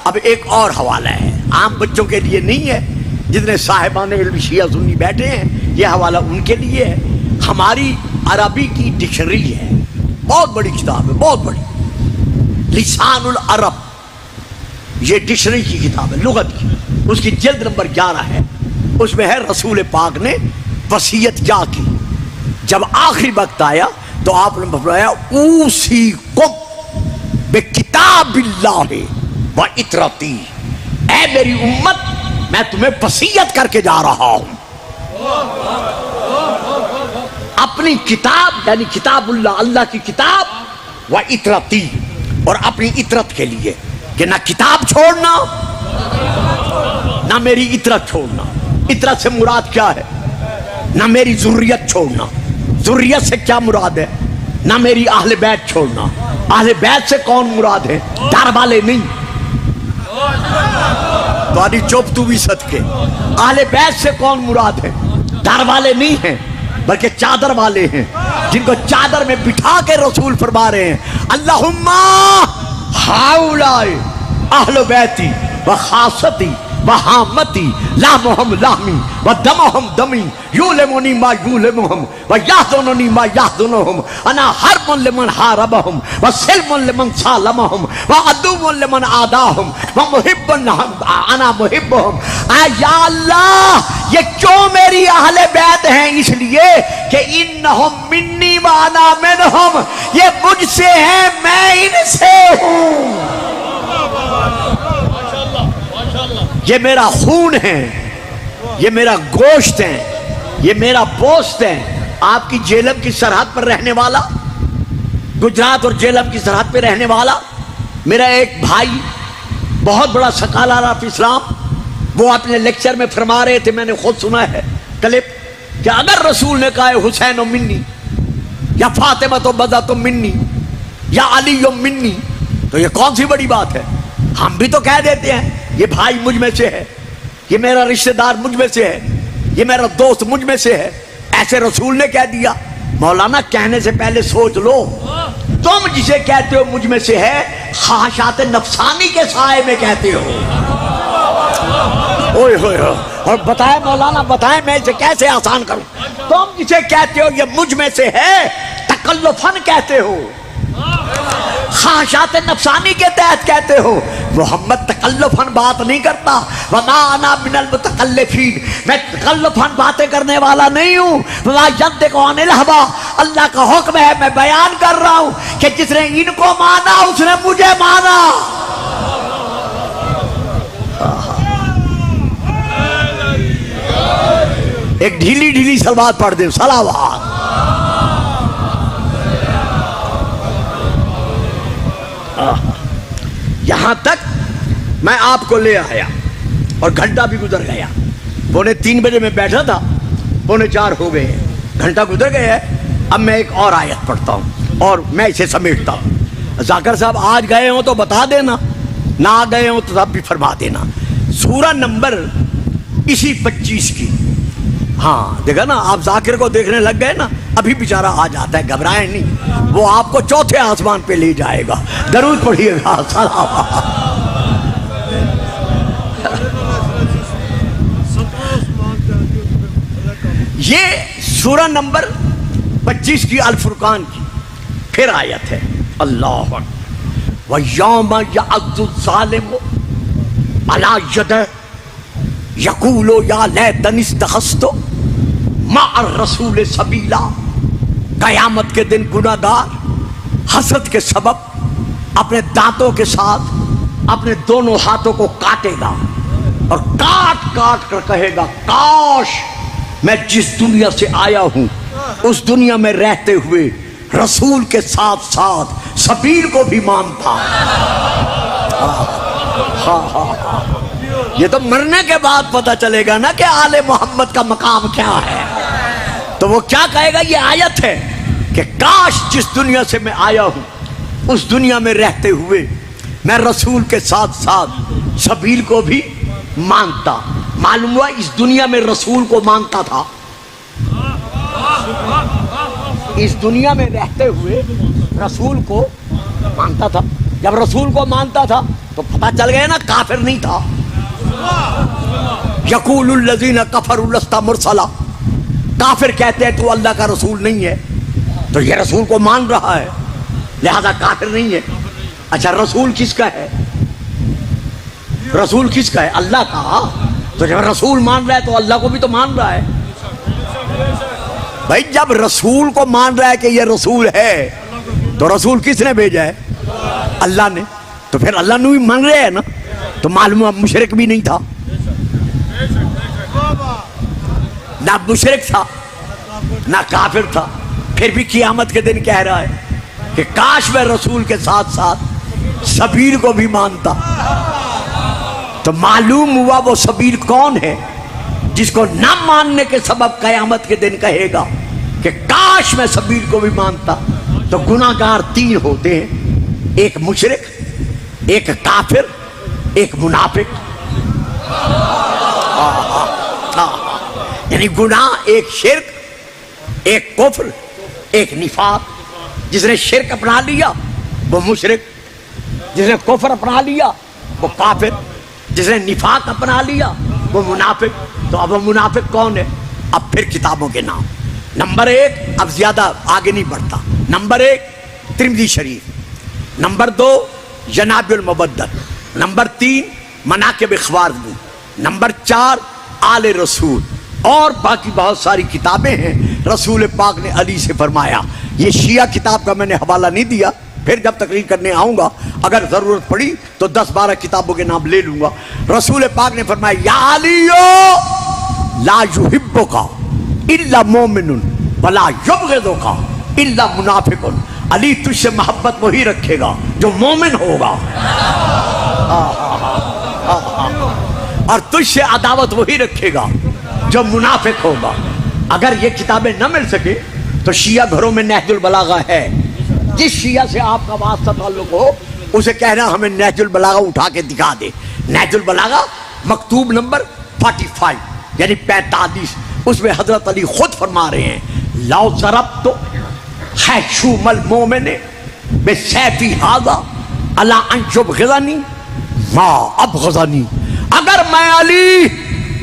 اب ایک اور حوالہ ہے، عام بچوں کے لیے نہیں ہے، جتنے صاحبان علم شیعہ سنی بیٹھے ہیں یہ حوالہ ان کے لیے ہے۔ ہماری عربی کی ڈکشنری ہے، بہت بڑی کتاب ہے، بہت بڑی، لسان العرب، یہ ڈکشنری کی کتاب ہے لغت کی، اس کی جلد نمبر 11 ہے۔ اس میں ہے رسول پاک نے وصیت کیا کی۔ جب آخری وقت آیا تو آپ نے فرمایا اوصیکم بکتاب اللہ و اطرتی، اے میری امت میں تمہیں وصیت کر کے جا رہا ہوں اپنی کتاب یعنی کتاب اللہ، اللہ کی کتاب، و اطرتی، اور اپنی اطرت کے لیے کہ نہ کتاب چھوڑنا نہ میری اطرت چھوڑنا۔ اطرت سے مراد کیا ہے؟ نہ میری ذریت چھوڑنا۔ ذریت سے کیا مراد ہے؟ نہ میری اہل بیت چھوڑنا۔ اہل بیت سے کون مراد ہے؟ در والے نہیں، تمہاری چوپ تو بھی صدقے۔ اہل بیت سے کون مراد ہے؟ در والے نہیں ہیں بلکہ چادر والے ہیں، جن کو چادر میں بٹھا کے رسول فرما رہے ہیں اللہم ہؤلاء اہل بیتی و خاصتی و حامتی لحمہم لحمی و دمہم دمی یولمونی ما یولمہم و یحزنونی ما یحزنہم انا حرب لمن حاربہم و سلم لمن سالمہم و عدو لمن عاداہم و محب انا محبہم۔ اے یا اللہ، یہ کیوں میری اہل بیت ہیں؟ اس لیے کہ انہم منی و انا منہم، یہ مجھ سے ہیں میں ان سے ہوں، یہ میرا خون ہے، یہ میرا گوشت ہے، یہ میرا پوست ہے۔ آپ کی جیلم کی سرحد پر رہنے والا، گجرات اور جیلم کی سرحد پہ رہنے والا میرا ایک بھائی، بہت بڑا سکالر آف اسلام، وہ اپنے لیکچر میں فرما رہے تھے، میں نے خود سنا ہے کلپ، کہ اگر رسول نے کہا ہے حسین و منی یا فاطمہ تو بدا تو منی یا علی و منی، تو یہ کون سی بڑی بات ہے؟ ہم بھی تو کہہ دیتے ہیں یہ بھائی مجھ میں سے ہے، یہ میرا رشتہ دار مجھ میں سے ہے، یہ میرا دوست مجھ میں سے ہے، ایسے رسول نے کہہ دیا۔ مولانا کہنے سے پہلے سوچ لو، تم جسے کہتے ہو مجھ میں سے ہے، خواہشات نفسانی کے سائے میں کہتے ہو۔ اوئے ہوئے اور بتائیں مولانا، بتائیں میں اسے کیسے آسان کروں؟ تم جسے کہتے ہو یہ مجھ میں سے ہے، تکلفاً کہتے ہو، خواہشات نفسانی کے تحت کہتے ہو، محمد تکلفاً بات نہیں کرتا، وما انا من المتکلفین، میں تکلفاً باتیں کرنے والا نہیں ہوں، وما ینطق عن الہویٰ، اللہ کا حکم ہے میں بیان کر رہا ہوں کہ جس نے ان کو مانا اس نے مجھے مانا۔ ایک ڈھیلی ڈھیلی صلوات پڑھ دیں، صلوات۔ یہاں تک میں آپ کو لے آیا اور گھنٹہ بھی گزر گیا، 3:45 بجے میں بیٹھا تھا، 3:45 ہو گئے، گھنٹہ گزر گیا ہے۔ اب میں ایک اور آیت پڑھتا ہوں اور میں اسے سمیٹتا ہوں۔ ذاکر صاحب آج گئے ہوں تو بتا دینا، نہ گئے ہوں تو تب بھی فرما دینا۔ سورہ نمبر اسی 25 کی، ہاں دیکھا نا، آپ ذاکر کو دیکھنے لگ گئے نا، ابھی بیچارہ آ جاتا ہے، گھبرائیں نہیں، وہ آپ کو چوتھے آسمان پہ لے جائے گا۔ درود پڑھیے گا، یہ سورہ نمبر 25 کی الفرقان کی پھر آیت ہے۔ اللہ اکبر۔ وَيَوْمَ يَعَضُّ الظَّالِمُ عَلَىٰ يَدَيْهِ یقول یا لیتنی استخذت مع الرسول سبیلا، قیامت کے دن گناہ گار حسد کے سبب اپنے دانتوں کے ساتھ اپنے دونوں ہاتھوں کو کاٹے گا اور کاٹ کاٹ کر کہے گا کاش میں جس دنیا سے آیا ہوں اس دنیا میں رہتے ہوئے رسول کے ساتھ ساتھ سبیل کو بھی مانتا۔ یہ تو مرنے کے بعد پتہ چلے گا نا کہ آل محمد کا مقام کیا ہے۔ تو وہ کیا کہے گا؟ یہ آیت ہے کہ کاش جس دنیا سے میں آیا ہوں اس دنیا میں رہتے ہوئے میں رسول کے ساتھ ساتھ سبیل کو بھی مانتا۔ معلوم ہوا اس دنیا میں رسول کو مانتا تھا، اس دنیا میں رہتے ہوئے رسول کو مانتا تھا۔ جب رسول کو مانتا تھا تو پتہ چل گیا نا کافر نہیں تھا۔ یقول الذین کفروا لست مرسلا، کافر کہتے ہیں تو اللہ کا رسول نہیں ہے، تو یہ رسول کو مان رہا ہے لہذا کافر نہیں ہے۔ اچھا رسول کس کا ہے؟ رسول کس کا ہے؟ اللہ کا۔ تو جب رسول مان رہا ہے تو اللہ کو بھی تو مان رہا ہے۔ بھائی جب رسول کو مان رہا ہے کہ یہ رسول ہے تو رسول کس نے بھیجا ہے؟ اللہ نے۔ تو پھر اللہ نے بھی مان رہے ہیں نا، تو معلوم مشرک بھی نہیں تھا، نہ مشرک تھا نہ کافر تھا، پھر بھی قیامت کے دن کہہ رہا ہے کہ کاش میں رسول کے ساتھ ساتھ سبیل کو بھی مانتا۔ تو معلوم ہوا وہ سبیل کون ہے جس کو نہ ماننے کے سبب قیامت کے دن کہے گا کہ کاش میں سبیل کو بھی مانتا۔ تو گناہ گار 3 ہوتے ہیں، ایک مشرک، ایک کافر، ایک منافق۔ یعنی گناہ ایک شرک، ایک کفر، ایک نفاق۔ جس نے شرک اپنا لیا وہ مشرک، جس نے کفر اپنا لیا وہ کافر، جس نے نفاق اپنا لیا وہ منافق۔ تو اب وہ منافق کون ہے؟ اب پھر کتابوں کے نام۔ نمبر 1، اب زیادہ آگے نہیں بڑھتا، نمبر 1 ترمذی شریف، نمبر 2 جناب المبدل، نمبر 3 مناقب خوارزمی، نمبر 4 آل رسول، اور باقی بہت ساری کتابیں ہیں۔ رسول پاک نے علی سے فرمایا، یہ شیعہ کتاب کا میں نے حوالہ نہیں دیا، پھر جب تقریر کرنے آؤں گا اگر ضرورت پڑی تو 10-12 کتابوں کے نام لے لوں گا۔ رسول پاک نے فرمایا یا علیو لا یحبک الا مومن ولا یبغضک الا منافق، علی تجھ سے محبت وہی رکھے گا جو مومن ہوگا، اور تجھ سے عداوت وہی رکھے گا جو منافق ہوگا۔ اگر یہ کتابیں نہ مل سکے تو شیعہ گھروں میں نہج البلاغہ ہے، جس شیعہ سے آپ کا واسطہ تعلق ہو اسے کہنا ہمیں نہج البلاغہ اٹھا کے دکھا دے۔ نہج البلاغہ مکتوب نمبر 45 یعنی 45، اس میں حضرت علی خود فرما رہے ہیں لو ضربت حشوم المؤمن بسیفی ھذا الی ان یبغضنی ما ابغضنی، اگر میں علی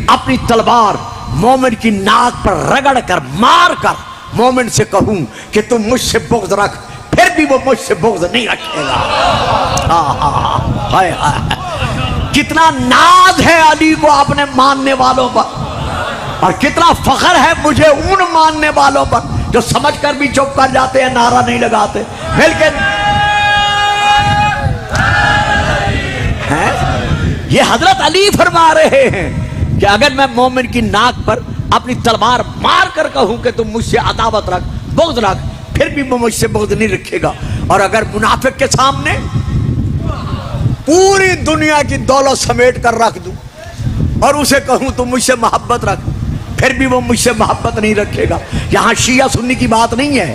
اپنی تلوار مومن کی ناک پر رگڑ کر مار کر مومن سے کہوں کہ تم مجھ سے بغض رکھ، پھر بھی وہ مجھ سے بغض نہیں رکھے گا. ہائے ہائے کتنا ناز ہے علی کو اپنے ماننے والوں پر, اور کتنا فخر ہے مجھے ان ماننے والوں پر جو سمجھ کر بھی چپ کر جاتے ہیں, نعرہ نہیں لگاتے. بلکہ یہ حضرت علی فرما رہے ہیں کہ اگر میں مومن کی ناک پر اپنی تلوار مار کر کہوں کہ تم مجھ سے عداوت رکھ, بغض رکھ, پھر بھی وہ مجھ سے بغض نہیں رکھے گا. اور اگر منافق کے سامنے پوری دنیا کی دولت سمیٹ کر رکھ دوں اور اسے کہوں تم مجھ سے محبت رکھ, پھر بھی وہ مجھ سے محبت نہیں رکھے گا. یہاں شیعہ سنی کی بات نہیں ہے.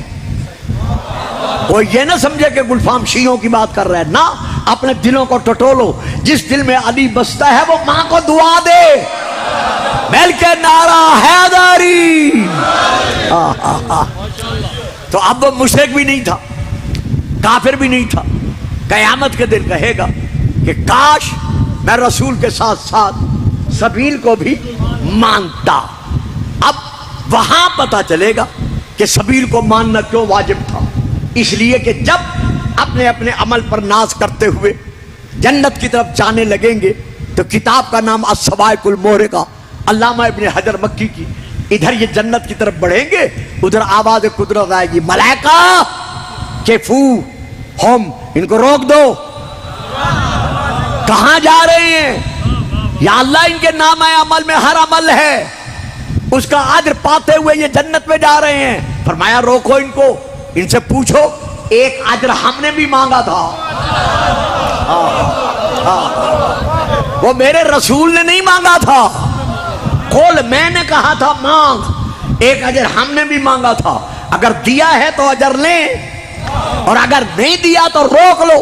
وہ یہ نہ سمجھے کہ گلفام شیعوں کی بات کر رہا ہے, نہ, اپنے دلوں کو ٹٹولو. جس دل میں علی بستا ہے وہ ماں کو دعا دے, بلکہ نعرہ حیدری. تو اب وہ مشرک بھی نہیں تھا, کافر بھی نہیں تھا. قیامت کے دن کہے گا کہ کاش میں رسول کے ساتھ ساتھ سبیل کو بھی مانتا. اب وہاں پتا چلے گا کہ سبیل کو ماننا کیوں واجب تھا. اس لیے کہ جب اپنے اپنے عمل پر ناز کرتے ہوئے جنت کی طرف جانے لگیں گے تو کتاب کا نام الصواعق المحرقہ علامہ ابن حجر مکی کی, ادھر یہ جنت کی طرف بڑھیں گے, ادھر آواز قدرت آئے گی, ملائکہ کیفو ہم, ان کو روک دو, کہاں جا رہے ہیں؟ یا اللہ ان کے نام عمل میں ہر عمل ہے, اس کا اجر پاتے ہوئے یہ جنت میں جا رہے ہیں. فرمایا روکو ان کو, ان سے پوچھو ایک اجر ہم نے بھی مانگا تھا, وہ میرے رسول نے نہیں مانگا تھا. قول میں نے کہا تھا مانگ, ایک اجر ہم نے بھی مانگا تھا. اگر دیا ہے تو اجر لیں, اور اگر نہیں دیا تو روک لو.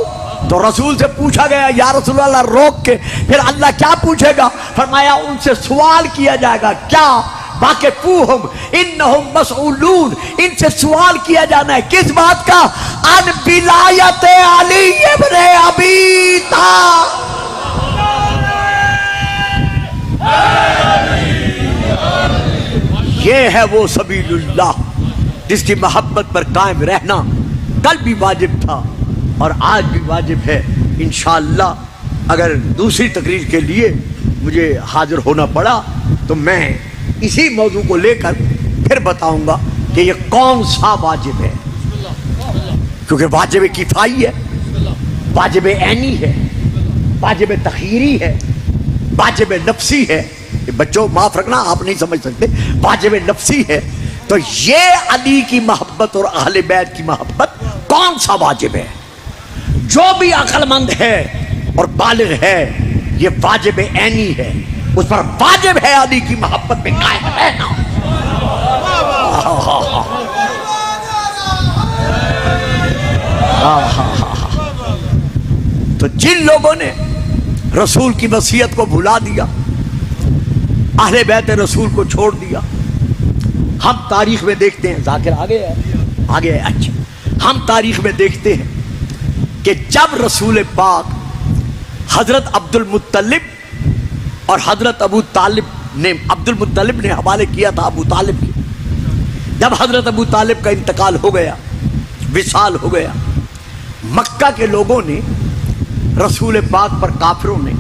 تو رسول سے پوچھا گیا یا رسول اللہ روک کے پھر اللہ کیا پوچھے گا؟ فرمایا ان سے سوال کیا جائے گا. کیا؟ واقفوہم انہم مسئولون, ان سے سوال کیا جانا ہے. کس بات کا؟ ان ولایت علی ابن ابی طالب. یہ ہے وہ سبیل اللہ جس کی محبت پر قائم رہنا کل بھی واجب تھا اور آج بھی واجب ہے. انشاءاللہ اگر دوسری تقریر کے لیے مجھے حاضر ہونا پڑا تو میں اسی موضوع کو لے کر پھر بتاؤں گا کہ یہ کون سا واجب ہے, کیونکہ واجب کفائی ہے, واجب عینی ہے, واجب تخیری ہے, واجب نفسی ہے. بچوں معاف رکھنا, آپ نہیں سمجھ سکتے. واجب نفسی ہے. تو یہ علی کی محبت اور اہل بیت کی محبت کون سا واجب ہے؟ جو بھی عقل مند ہے اور بالغ ہے یہ واجب عینی ہے, اس پر واجب ہے علی کی محبت میں قائم رہنا. تو جن لوگوں نے رسول کی وصیت کو بھلا دیا, اہل بیت رسول کو چھوڑ دیا, ہم تاریخ میں دیکھتے ہیں, ذاکر آگے ہے اچھا, ہم تاریخ میں دیکھتے ہیں کہ جب رسول پاک حضرت عبد المطلب اور حضرت ابو طالب نے, عبد المطلب نے حوالے کیا تھا ابو طالب کی, جب حضرت ابو طالب کا انتقال ہو گیا, وصال ہو گیا, مکہ کے لوگوں نے رسول پاک پر, کافروں نے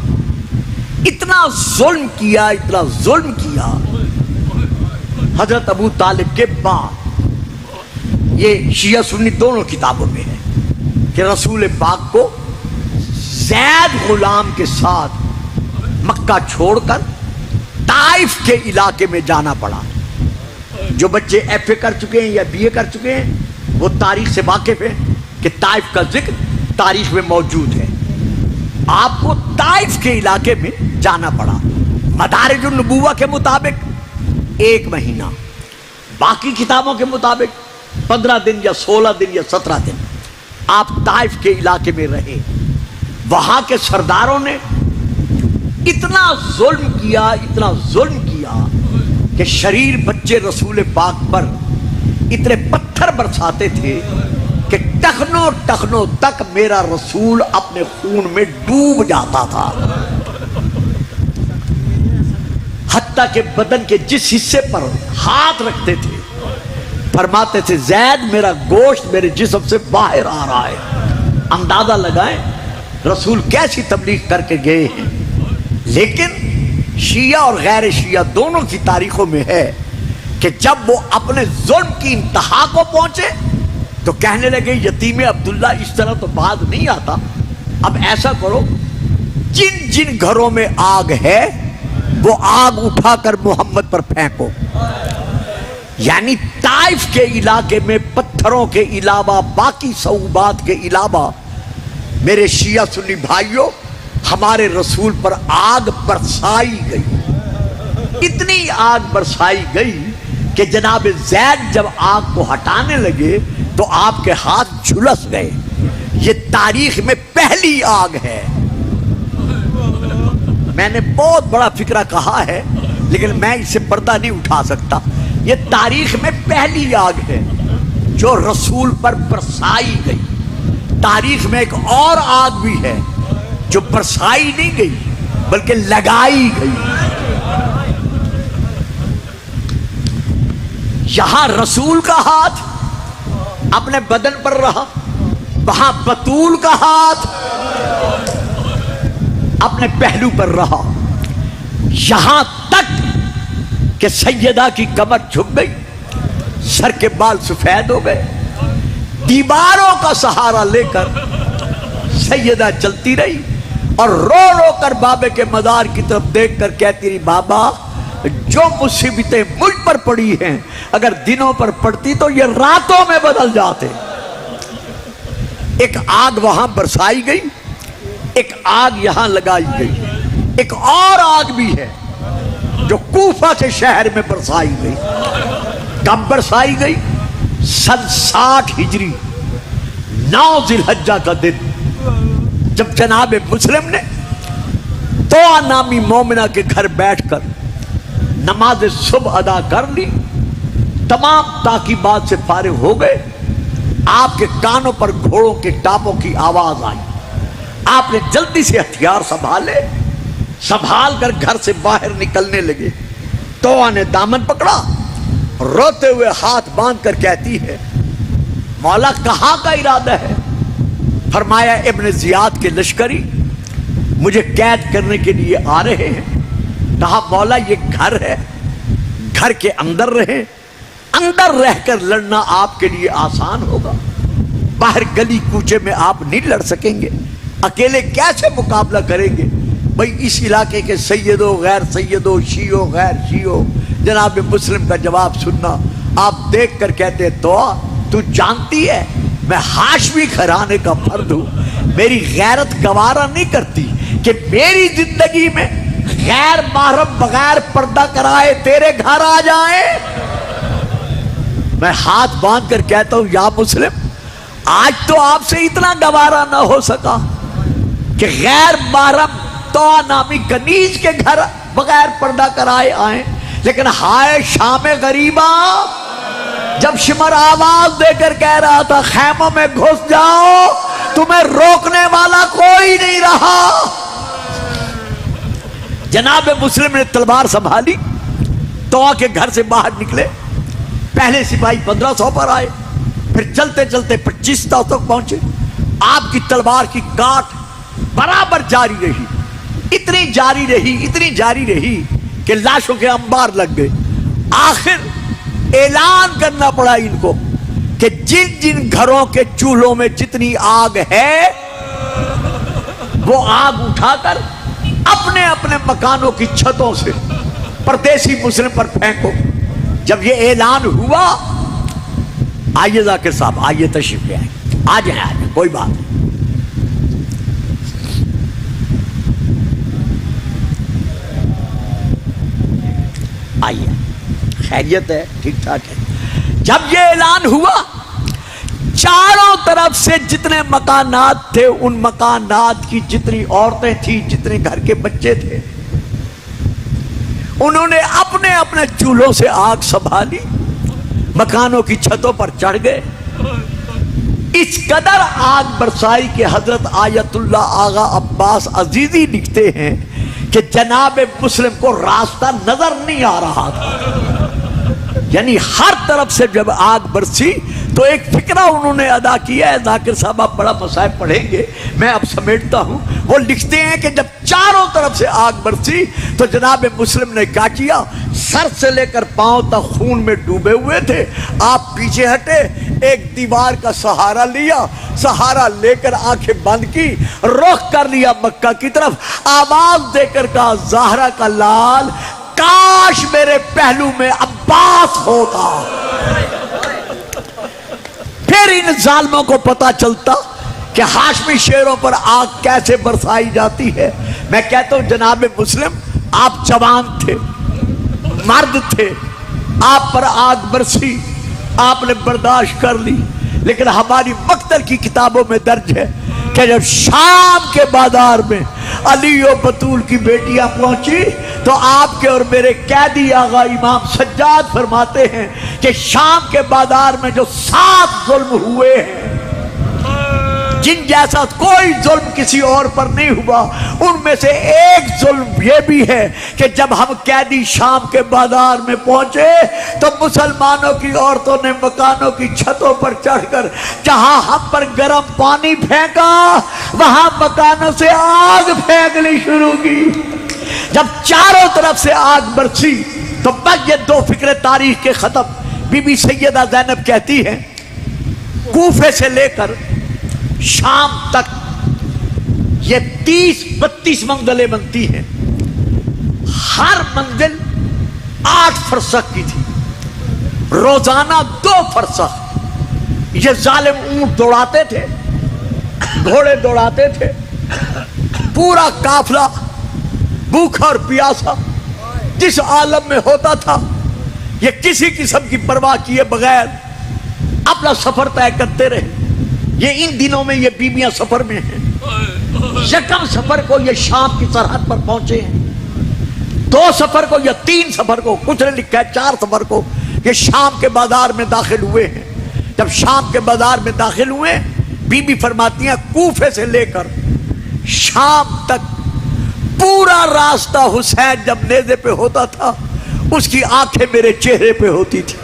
اتنا ظلم کیا, اتنا ظلم کیا. حضرت ابو طالب کے بعد یہ شیعہ سنی دونوں کتابوں میں ہے کہ رسول پاک کو زید غلام کے ساتھ مکہ چھوڑ کر طائف کے علاقے میں جانا پڑا. جو بچے ایف اے کر چکے ہیں یا بی اے کر چکے ہیں وہ تاریخ سے واقف ہیں کہ طائف کا ذکر تاریخ میں موجود ہے. آپ کو طائف کے علاقے میں جانا پڑا. مدارج النبوہ کے مطابق 1 مہینہ, باقی کتابوں کے مطابق 15 دن یا 16 دن یا 17 دن آپ طائف کے علاقے میں رہے. وہاں کے سرداروں نے اتنا ظلم کیا, اتنا ظلم کیا کہ شریر بچے رسول پاک پر اتنے پتھر برساتے تھے کہ ٹخنوں ٹخنوں تک میرا رسول اپنے خون میں ڈوب جاتا تھا. حتیٰ کہ بدن کے جس حصے پر ہاتھ رکھتے تھے فرماتے تھے زید میرا گوشت میرے جسم سے باہر آ رہا ہے۔ اندازہ لگائیں رسول کیسی تبلیغ کر کے گئے ہیں۔ لیکن شیعہ اور غیر شیعہ دونوں کی تاریخوں میں ہے کہ جب وہ اپنے ظلم کی انتہا کو پہنچے تو کہنے لگے یتیم عبداللہ اس طرح تو بعد نہیں آتا، اب ایسا کرو جن جن گھروں میں آگ ہے وہ آگ اٹھا کر محمد پر پھینکو۔ یعنی طائف کے علاقے میں پتھروں کے علاوہ باقی صعوبات کے علاوہ میرے شیعہ سنی بھائیوں ہمارے رسول پر آگ برسائی گئی، اتنی آگ برسائی گئی کہ جناب زید جب آگ کو ہٹانے لگے تو آپ کے ہاتھ جھلس گئے۔ یہ تاریخ میں پہلی آگ ہے۔ میں نے بہت بڑا فکرہ کہا ہے لیکن میں اس سے پردہ نہیں اٹھا سکتا۔ یہ تاریخ میں پہلی آگ ہے جو رسول پر برسائی گئی۔ تاریخ میں ایک اور آگ بھی ہے جو برسائی نہیں گئی بلکہ لگائی گئی۔ یہاں رسول کا ہاتھ اپنے بدن پر رہا، وہاں بطول کا ہاتھ اپنے پہلو پر رہا، یہاں تک کہ سیدہ کی کمر جھک گئی، سر کے بال سفید ہو گئے، دیواروں کا سہارا لے کر سیدہ چلتی رہی اور رو رو کر بابے کے مزار کی طرف دیکھ کر کہتی رہی بابا جو مصیبتیں مجھ پر پڑی ہیں اگر دنوں پر پڑتی تو یہ راتوں میں بدل جاتے۔ ایک آگ وہاں برسائی گئی، ایک آگ یہاں لگائی گئی، ایک اور آگ بھی ہے جو کوفہ کے شہر میں برسائی گئی۔ کب برسائی گئی؟ سن 60 ہجری 9 ذی الحجہ کا دن جب جناب مسلم نے توآ نامی مومنہ کے گھر بیٹھ کر نماز صبح ادا کر لی، تمام تاکیبات سے فارغ ہو گئے، آپ کے کانوں پر گھوڑوں کے ٹاپوں کی آواز آئی۔ آپ نے جلدی سے ہتھیار سنبھال کر گھر سے باہر نکلنے لگے۔ توآ نے دامن پکڑا، روتے ہوئے ہاتھ باندھ کر کہتی ہے مولا کہاں کا ارادہ ہے؟ فرمایا ابن زیاد کے لشکری مجھے قید کرنے کے لیے آ رہے ہیں۔ کہا مولا یہ گھر ہے، گھر کے اندر رہیں، اندر رہ کر لڑنا آپ کے لیے آسان ہوگا، باہر گلی کوچے میں آپ نہیں لڑ سکیں گے، اکیلے کیسے مقابلہ کریں گے؟ بھئی اس علاقے کے سیدوں غیر سیدوں، شیعوں غیر شیعوں، جناب مسلم کا جواب سننا۔ آپ دیکھ کر کہتے ہیں توآ تو جانتی ہے میں ہاشمی گھرانے کا فرد ہوں، میری غیرت گوارا نہیں کرتی کہ میری زندگی میں غیر محرم بغیر پردہ کرائے تیرے گھر آ جائیں۔ میں ہاتھ باندھ کر کہتا ہوں یا مسلم آج تو آپ سے اتنا گوارا نہ ہو سکا کہ غیر محرم توآ نامی کنیز کے گھر بغیر پردہ کرائے آئیں، لیکن ہائے شام غریبہ جب شمر آواز دے کر کہہ رہا تھا خیموں میں گھس جاؤ تمہیں روکنے والا کوئی نہیں رہا۔ جناب مسلم نے تلوار سنبھالی، توآ کے گھر سے باہر نکلے، پہلے سپاہی 1500 پر آئے، پھر چلتے چلتے 2500 تک پہنچے۔ آپ کی تلوار کی کاٹ برابر جاری رہی، اتنی جاری رہی کہ لاشوں کے انبار لگ گئے۔ آخر اعلان کرنا پڑا ان کو کہ جن جن گھروں کے چولہوں میں جتنی آگ ہے وہ آگ اٹھا کر اپنے اپنے مکانوں کی چھتوں سے پردیسی مسلم پر پھینکو۔ جب یہ اعلان ہوا آئیے ذاکر صاحب آئیے تشریف لے آئیں، آ جائیں کوئی بات نہیں۔ آئیے خیریت ہے، ٹھیک ٹھاک ہے۔ جب یہ اعلان ہوا چاروں طرف سے جتنے مکانات تھے ان مکانات کی جتنی عورتیں تھیں، جتنے گھر کے بچے تھے، انہوں نے اپنے اپنے چولہوں سے آگ سنبھالی، مکانوں کی چھتوں پر چڑھ گئے۔ اس قدر آگ برسائی کہ حضرت آیت اللہ آغا عباس عزیزی لکھتے ہیں کہ جناب مسلم کو راستہ نظر نہیں آ رہا تھا۔ یعنی ہر طرف سے جب آگ برسی تو ایک فکرہ انہوں نے ادا کیا ہے. ذاکر صاحب آپ بڑا مصائب پڑھیں گے, میں اب سمیٹتا ہوں. وہ لکھتے ہیں کہ جب چاروں طرف سے آگ برسی تو جناب مسلم نے کیا کیا, سر سے لے کر پاؤں تک خون میں ڈوبے ہوئے تھے. آپ پیچھے ہٹے, ایک دیوار کا سہارا لیا, سہارا لے کر آنکھیں بند کی, رخ کر لیا مکہ کی طرف, آواز دے کر کہا زہرا کا لال کاش میرے پہلو میں عباس ہوتا. پھر ان ظالموں کو پتا چلتا کہ ہاشمی شیروں پر آگ کیسے برسائی جاتی ہے. میں کہتا ہوں جناب مسلم, آپ جوان تھے, مرد تھے, آپ پر آگ برسی, آپ نے برداشت کر لی. لیکن ہماری مقتل کی کتابوں میں درج ہے کہ جب شام کے بازار میں علی و بطول کی بیٹیاں پہنچی تو آپ کے اور میرے قیدی آغا امام سجاد فرماتے ہیں کہ شام کے بازار میں جو 7 ظلم ہوئے ہیں, جن جیسا کوئی ظلم کسی اور پر نہیں ہوا, ان میں سے ایک ظلم یہ بھی ہے کہ جب ہم قیدی شام کے بازار میں پہنچے تو مسلمانوں کی عورتوں نے مکانوں کی چھتوں پر چڑھ کر جہاں ہم پر گرم پانی پھینکا وہاں مکانوں سے آگ پھینکنی شروع کی. جب چاروں طرف سے آگ برسی تو بس یہ 2 فکرے تاریخ کے ختم. بی بی سیدہ زینب کہتی ہیں کوفے سے لے کر شام تک یہ 30-32 منزلیں بنتی ہیں. ہر منزل 8 فرسخ کی تھی, روزانہ 2 فرسخ. یہ ظالم اونٹ دوڑاتے تھے, گھوڑے دوڑاتے تھے, پورا قافلہ بھوکا اور پیاسا جس عالم میں ہوتا تھا یہ کسی قسم کی پرواہ کیے بغیر اپنا سفر طے کرتے رہے. یہ ان دنوں میں یہ بیویاں سفر میں ہیں. یکم سفر کو یہ شام کی سرحد پر پہنچے ہیں, 2 سفر کو یا 3 سفر کو, کچھ نے لکھا ہے 4 سفر کو یہ شام کے بازار میں داخل ہوئے ہیں. جب شام کے بازار میں داخل ہوئے بی بی فرماتی ہیں کوفے سے لے کر شام تک پورا راستہ حسین جب نیزے پہ ہوتا تھا اس کی آنکھیں میرے چہرے پہ ہوتی تھی,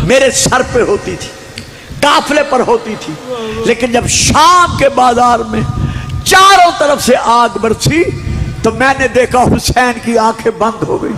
میرے سر پہ ہوتی تھی, قافلے پر ہوتی تھی. لیکن جب شام کے بازار میں چاروں طرف سے آگ برسی تو میں نے دیکھا حسین کی آنکھیں بند ہو گئی.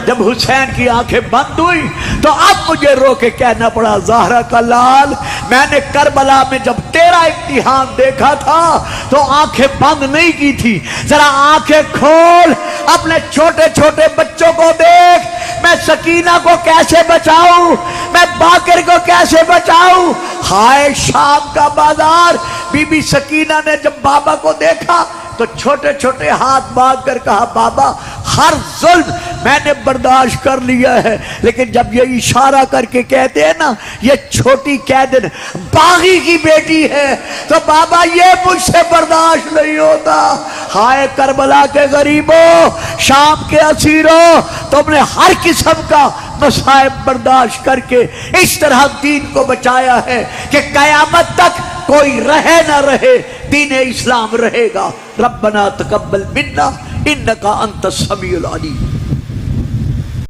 جب حسین کی آنکھیں بند ہوئی تو اب مجھے رو کے کہنا پڑا زہرا کا لال, میں نے کربلا میں جب تیرا امتحان دیکھا تھا تو آنکھیں بند نہیں کی تھی, ذرا آنکھیں کھول, اپنے چھوٹے چھوٹے بچوں کو دیکھ, میں سکینہ کو کیسے بچاؤں, میں باقر کو کیسے بچاؤں. ہائے شام کا بازار. بی بی سکینہ نے جب بابا کو دیکھا تو چھوٹے چھوٹے ہاتھ باندھ کر کہا بابا ہر ظلم میں نے برداشت کر لیا ہے, لیکن جب یہ اشارہ کر کے کہتے ہیں نا یہ چھوٹی قیدن باغی کی بیٹی ہے تو بابا یہ مجھ سے برداشت نہیں ہوتا. ہائے کربلا کے غریبوں, شام کے اسیروں, تم نے ہر قسم کا مصائب برداشت کر کے اس طرح دین کو بچایا ہے کہ قیامت تک کوئی رہے نہ رہے دین اسلام رہے گا. ربنا تقبل منا انک انت السمیع العلیم.